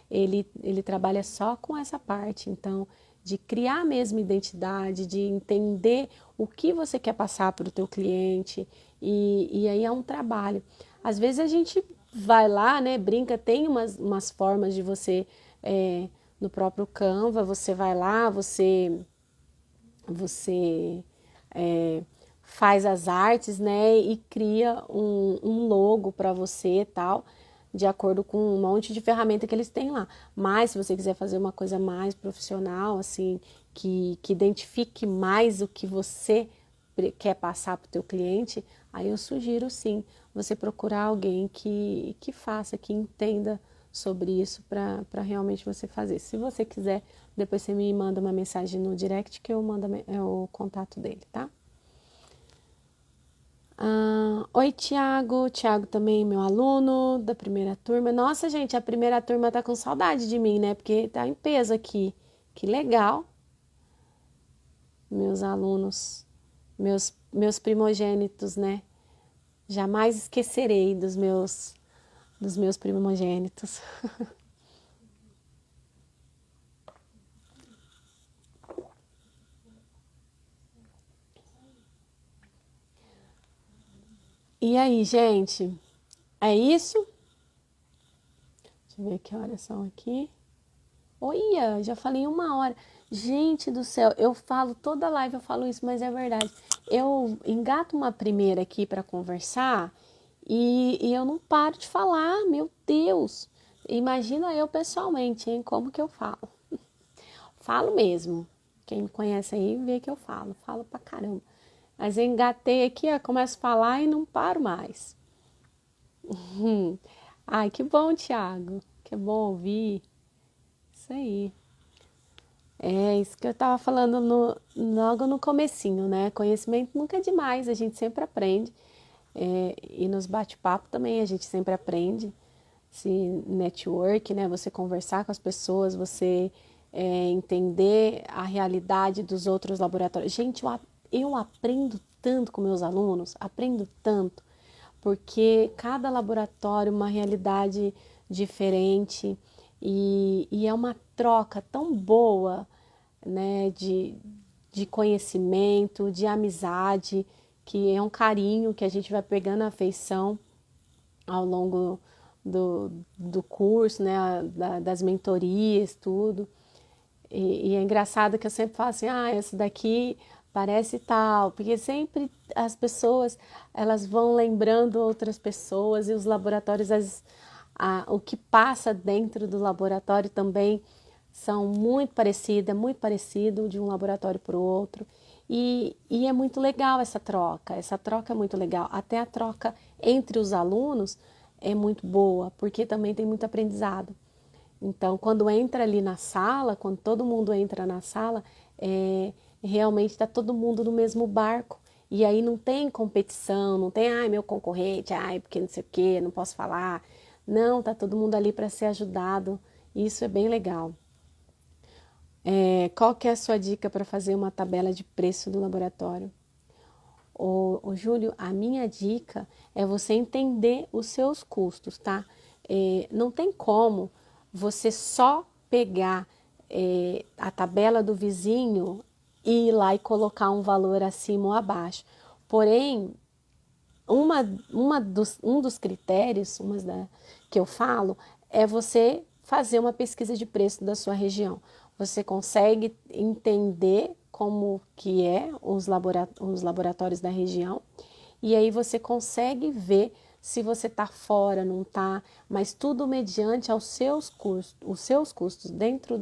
ele trabalha só com essa parte, então, de criar mesmo identidade, de entender o que você quer passar para o teu cliente, e aí é um trabalho. Às vezes a gente vai lá, né, brinca, tem umas formas de você, no próprio Canva, você vai lá, você faz as artes, né, e cria um logo para você e tal, de acordo com um monte de ferramenta que eles têm lá. Mas se você quiser fazer uma coisa mais profissional, assim, que identifique mais o que você quer passar para o teu cliente, aí eu sugiro sim você procurar alguém que faça, que entenda sobre isso para realmente você fazer. Se você quiser, depois você me manda uma mensagem no direct que eu mando o contato dele, tá? Oi, Tiago. Tiago também, meu aluno da primeira turma. Nossa, gente, a primeira turma tá com saudade de mim, né? Porque tá em peso aqui. Que legal. Meus alunos meus primogênitos, né? Jamais esquecerei dos meus primogênitos. E aí, gente? É isso? Deixa eu ver que horas são aqui. Olha, já falei 1 hora. Gente do céu, eu falo toda live, eu falo isso, mas é verdade. Eu engato uma primeira aqui para conversar e eu não paro de falar, meu Deus. Imagina eu pessoalmente, hein? Como que eu falo? Falo mesmo. Quem me conhece aí vê que eu falo. Falo pra caramba. Mas eu engatei aqui, eu começo a falar e não paro mais. Ai, que bom, Thiago. Que bom ouvir. Isso aí. É isso que eu estava falando logo no comecinho, né? Conhecimento nunca é demais, a gente sempre aprende. E nos bate-papo também a gente sempre aprende. Esse network, né? Você conversar com as pessoas, você entender a realidade dos outros laboratórios. Gente, eu aprendo tanto com meus alunos, aprendo tanto, porque cada laboratório é uma realidade diferente e é uma troca tão boa, né, de conhecimento, de amizade, que é um carinho que a gente vai pegando afeição ao longo do curso, né, das mentorias, tudo. E é engraçado que eu sempre falo assim, essa daqui parece tal, porque sempre as pessoas, elas vão lembrando outras pessoas e os laboratórios, o que passa dentro do laboratório também são muito parecido de um laboratório para o outro. E é muito legal essa troca é muito legal. Até a troca entre os alunos é muito boa, porque também tem muito aprendizado. Então, quando entra ali na sala, quando todo mundo entra na sala, realmente está todo mundo no mesmo barco. E aí não tem competição, não tem, meu concorrente, porque não sei o quê, não posso falar. Não, tá todo mundo ali para ser ajudado. Isso é bem legal. Qual que é a sua dica para fazer uma tabela de preço do laboratório? Ô Júlio, a minha dica é você entender os seus custos, tá? Não tem como você só pegar a tabela do vizinho e ir lá e colocar um valor acima ou abaixo. Porém, um dos critérios que eu falo é você fazer uma pesquisa de preço da sua região. Você consegue entender como que é os laboratórios da região e aí você consegue ver se você está fora, não está, mas tudo mediante os seus custos. Dentro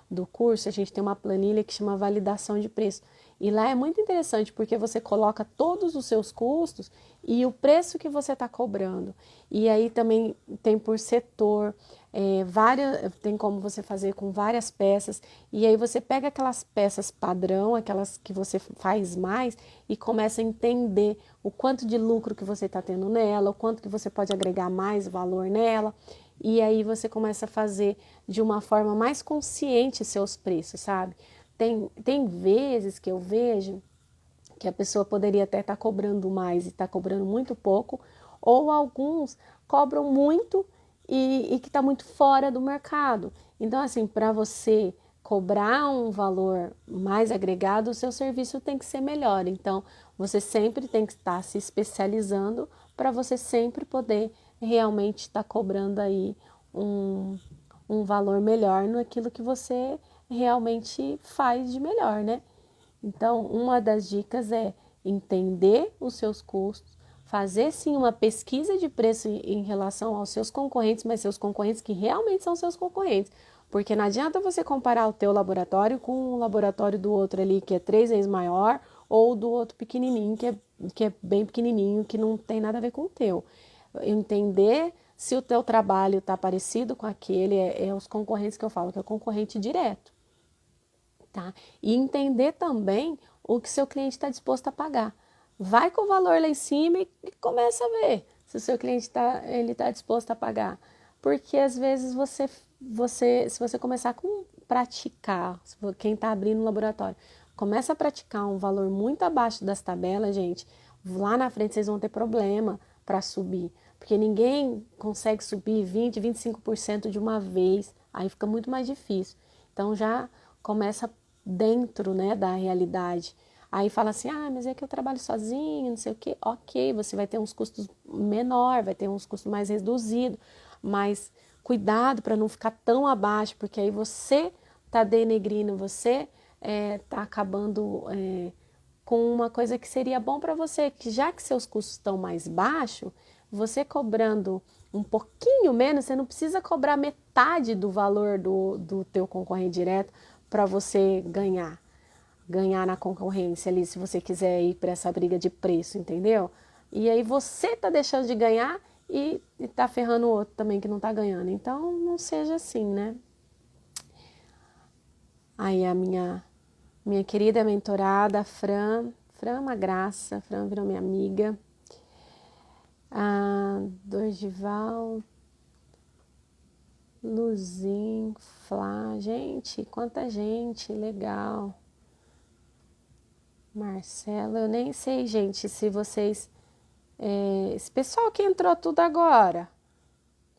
do curso, a gente tem uma planilha que chama validação de preço. E lá é muito interessante porque você coloca todos os seus custos e o preço que você está cobrando. E aí também tem por setor, tem como você fazer com várias peças. E aí você pega aquelas peças padrão, aquelas que você faz mais e começa a entender o quanto de lucro que você está tendo nela, o quanto que você pode agregar mais valor nela. E aí você começa a fazer de uma forma mais consciente seus preços, sabe? Tem vezes que eu vejo que a pessoa poderia até estar cobrando mais e está cobrando muito pouco, ou alguns cobram muito e que está muito fora do mercado. Então, assim, para você cobrar um valor mais agregado, o seu serviço tem que ser melhor. Então, você sempre tem que estar se especializando para você sempre poder realmente estar cobrando aí um valor melhor naquilo que você realmente faz de melhor, né? Então, uma das dicas é entender os seus custos, fazer sim uma pesquisa de preço em relação aos seus concorrentes, mas seus concorrentes que realmente são seus concorrentes. Porque não adianta você comparar o teu laboratório com o laboratório do outro ali que é 3 vezes maior ou do outro pequenininho que é bem pequenininho, que não tem nada a ver com o teu. Entender se o teu trabalho está parecido com aquele é os concorrentes que eu falo, que é o concorrente direto. Tá? E entender também o que seu cliente está disposto a pagar. Vai com o valor lá em cima e começa a ver se o seu cliente tá disposto a pagar. Porque às vezes se você começar com praticar, quem está abrindo um laboratório, começa a praticar um valor muito abaixo das tabelas, gente, lá na frente vocês vão ter problema para subir, porque ninguém consegue subir 20, 25% de uma vez, aí fica muito mais difícil. Então já começa dentro, né, da realidade. Aí fala assim, mas é que eu trabalho sozinho, não sei o quê. Ok, você vai ter uns custos menor, vai ter uns custos mais reduzidos, mas cuidado para não ficar tão abaixo, porque aí você está denegrindo, você está acabando com uma coisa que seria bom para você, que já que seus custos estão mais baixos, você cobrando um pouquinho menos, você não precisa cobrar metade do valor do teu concorrente direto para você ganhar na concorrência ali, se você quiser ir para essa briga de preço, entendeu? E aí você tá deixando de ganhar e tá ferrando o outro também que não tá ganhando. Então, não seja assim, né? Aí a minha querida mentorada, Fran é uma graça, Fran virou minha amiga. A Dorival, Luzin, Flá, gente, quanta gente, legal. Marcelo, eu nem sei, gente, se vocês... esse pessoal que entrou tudo agora,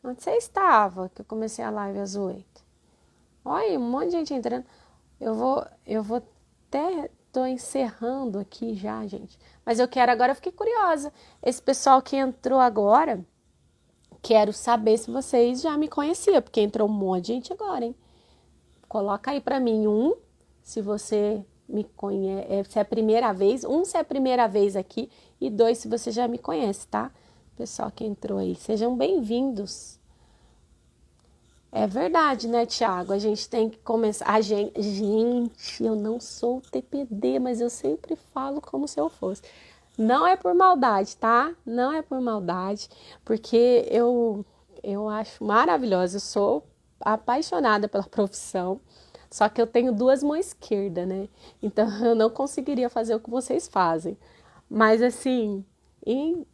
onde você estava, que eu comecei a live às 8? Olha, um monte de gente entrando. Eu vou até... Tô encerrando aqui já, gente. Mas eu quero agora, eu fiquei curiosa. Esse pessoal que entrou agora, quero saber se vocês já me conheciam, porque entrou um monte de gente agora, hein? Coloca aí pra mim se você me conhece, se é a primeira vez, se é a primeira vez aqui, e 2, se você já me conhece, tá? Pessoal que entrou aí, sejam bem-vindos. É verdade, né, Tiago? A gente tem que começar. Gente, eu não sou TPD, mas eu sempre falo como se eu fosse. Não é por maldade, tá? Não é por maldade, porque eu acho maravilhosa. Eu sou apaixonada pela profissão, só que eu tenho 2 mãos esquerdas, né? Então eu não conseguiria fazer o que vocês fazem. Mas assim,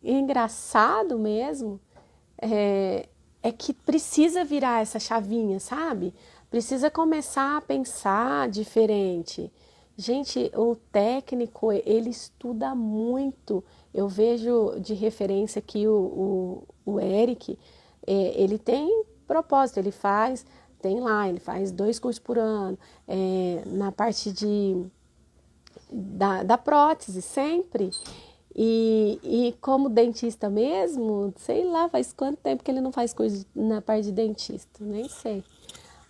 engraçado mesmo é que precisa virar essa chavinha, sabe? Precisa começar a pensar diferente. Gente, o técnico, ele estuda muito. Eu vejo de referência aqui o Eric, ele tem propósito, ele faz 2 cursos por ano, na parte da prótese, sempre. E como dentista mesmo, sei lá, faz quanto tempo que ele não faz coisa na parte de dentista, nem sei.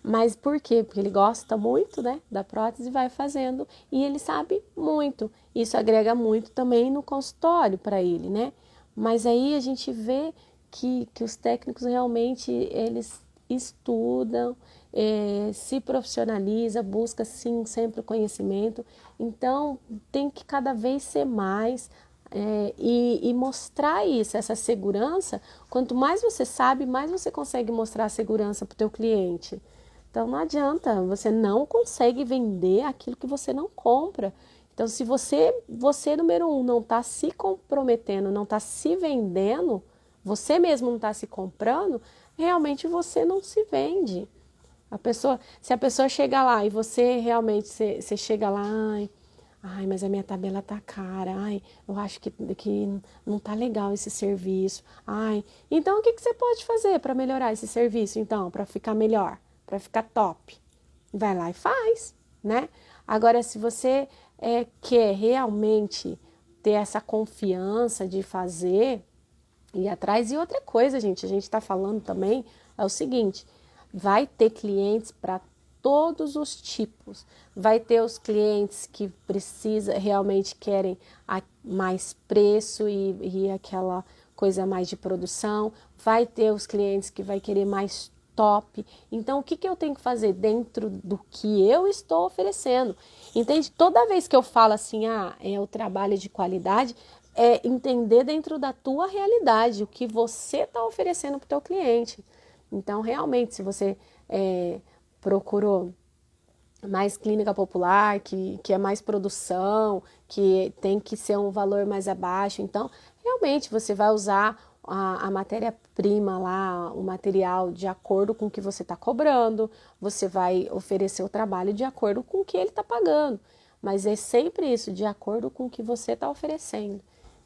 Mas por quê? Porque ele gosta muito, né, da prótese e vai fazendo, e ele sabe muito. Isso agrega muito também no consultório para ele, né? Mas aí a gente vê que os técnicos realmente, eles estudam, se profissionaliza, busca sim sempre o conhecimento. Então tem que cada vez ser mais e mostrar isso, essa segurança. Quanto mais você sabe, mais você consegue mostrar a segurança para o teu cliente. Então não adianta, você não consegue vender aquilo que você não compra. Então se você número 1, não está se comprometendo, não está se vendendo, você mesmo não está se comprando, realmente você não se vende. Se a pessoa chega lá e você realmente, você chega lá, ai, mas a minha tabela tá cara, ai, eu acho que não tá legal esse serviço, ai, então o que você pode fazer para melhorar esse serviço, então, para ficar melhor, para ficar top? Vai lá e faz, né? Agora, se você quer realmente ter essa confiança de fazer, ir atrás. E outra coisa, gente, a gente está falando também, é o seguinte, vai ter clientes para todos os tipos. Vai ter os clientes que realmente querem mais preço e aquela coisa mais de produção. Vai ter os clientes que vai querer mais top. Então, o que eu tenho que fazer dentro do que eu estou oferecendo? Entende? Toda vez que eu falo assim, é o trabalho de qualidade, é entender dentro da tua realidade o que você está oferecendo para o teu cliente. Então, realmente, se você procurou mais clínica popular, que é mais produção, que tem que ser um valor mais abaixo, então, realmente, você vai usar a matéria-prima lá, o material de acordo com o que você está cobrando, você vai oferecer o trabalho de acordo com o que ele está pagando. mas é sempre isso, de acordo com o que você está oferecendo.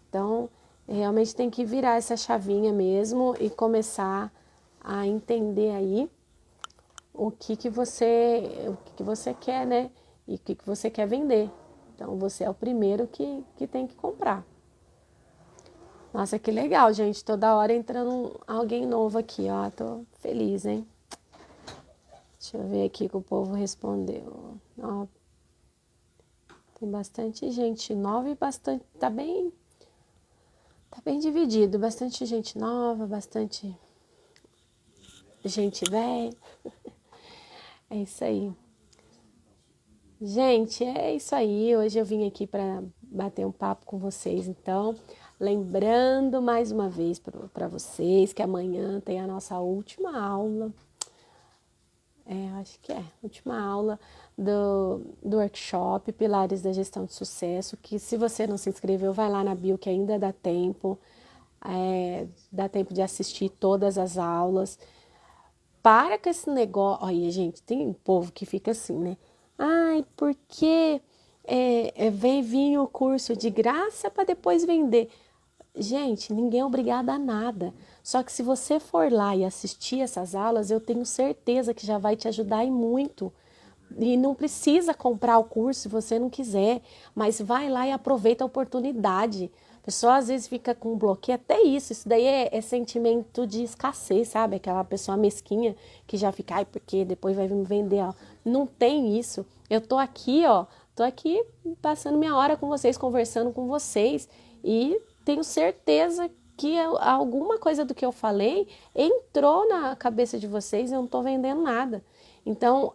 Então, realmente tem que virar essa chavinha mesmo e começar a entender aí o que você quer, né? E o que você quer vender. Então, você é o primeiro que tem que comprar. Nossa, que legal, gente. Toda hora entrando alguém novo aqui, ó. Tô feliz, hein? Deixa eu ver aqui que o povo respondeu. Ó, tem bastante gente nova e bastante... Tá bem dividido. Bastante gente nova, bastante gente velha. É isso aí. Gente, é isso aí. Hoje eu vim aqui para bater um papo com vocês. Então, lembrando mais uma vez para vocês que amanhã tem a nossa última aula. Acho que última aula do workshop Pilares da Gestão de Sucesso. Que se você não se inscreveu, vai lá na bio que ainda dá tempo. Dá tempo de assistir todas as aulas. Para com esse negócio. Olha, gente, tem um povo que fica assim, né? Ai, porque vem vir o curso de graça para depois vender. Gente, ninguém é obrigado a nada. Só que se você for lá e assistir essas aulas, eu tenho certeza que já vai te ajudar e muito. E não precisa comprar o curso se você não quiser, mas vai lá e aproveita a oportunidade. A pessoa às vezes fica com bloqueio, até isso daí é sentimento de escassez, sabe? Aquela pessoa mesquinha que já fica, ai, porque depois vai me vender, ó. Não tem isso. Eu tô aqui, ó, passando minha hora com vocês, conversando com vocês e tenho certeza que alguma coisa do que eu falei entrou na cabeça de vocês, eu não tô vendendo nada. Então,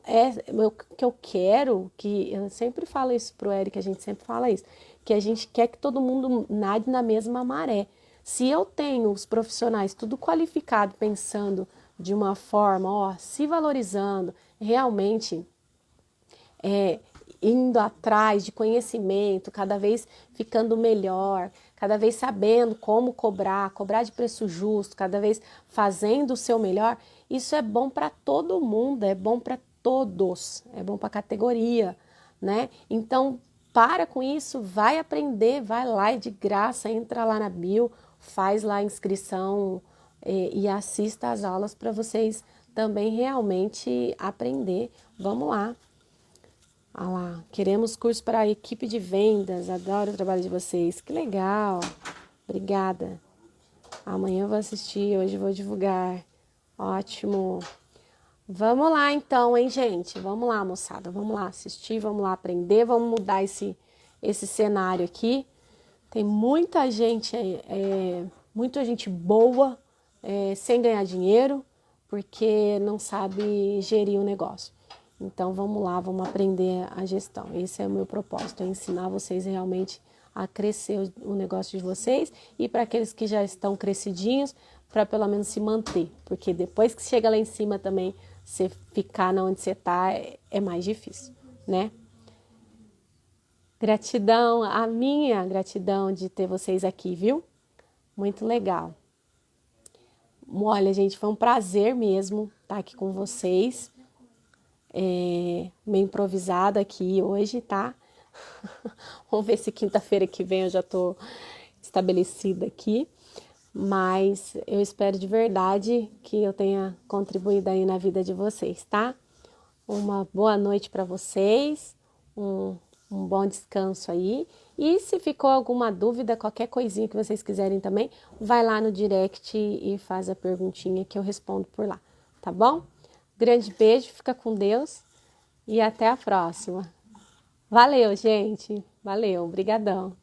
o que eu quero, que eu sempre falo isso pro Eric, a gente sempre fala isso, que a gente quer que todo mundo nade na mesma maré. Se eu tenho os profissionais tudo qualificado, pensando de uma forma, ó, se valorizando, realmente indo atrás de conhecimento, cada vez ficando melhor, cada vez sabendo como cobrar de preço justo, cada vez fazendo o seu melhor, isso é bom para todo mundo, é bom para todos, é bom para a categoria, né? Então, para com isso, vai aprender, vai lá, é de graça, entra lá na bio, faz lá a inscrição e assista às aulas para vocês também realmente aprender. Vamos lá. Ah lá, queremos curso para a equipe de vendas, adoro o trabalho de vocês, que legal, obrigada. Amanhã eu vou assistir, hoje eu vou divulgar, ótimo. Vamos lá então, hein, gente, vamos lá, moçada, vamos lá assistir, vamos lá aprender, vamos mudar esse cenário aqui. Tem muita gente, muita gente boa, sem ganhar dinheiro, porque não sabe gerir o negócio. Então, vamos lá, vamos aprender a gestão. Esse é o meu propósito, é ensinar vocês realmente a crescer o negócio de vocês e para aqueles que já estão crescidinhos, para pelo menos se manter. Porque depois que chega lá em cima também, você ficar onde você está é mais difícil, né? Gratidão, a minha gratidão de ter vocês aqui, viu? Muito legal. Olha, gente, foi um prazer mesmo estar aqui com vocês. Meio improvisada aqui hoje, tá? Vamos ver se quinta-feira que vem eu já tô estabelecida aqui. Mas eu espero de verdade que eu tenha contribuído aí na vida de vocês, tá? Uma boa noite para vocês, um bom descanso aí. E se ficou alguma dúvida, qualquer coisinha que vocês quiserem também, vai lá no direct e faz a perguntinha que eu respondo por lá, tá bom? Grande beijo, fica com Deus e até a próxima. Valeu, gente. Valeu, brigadão.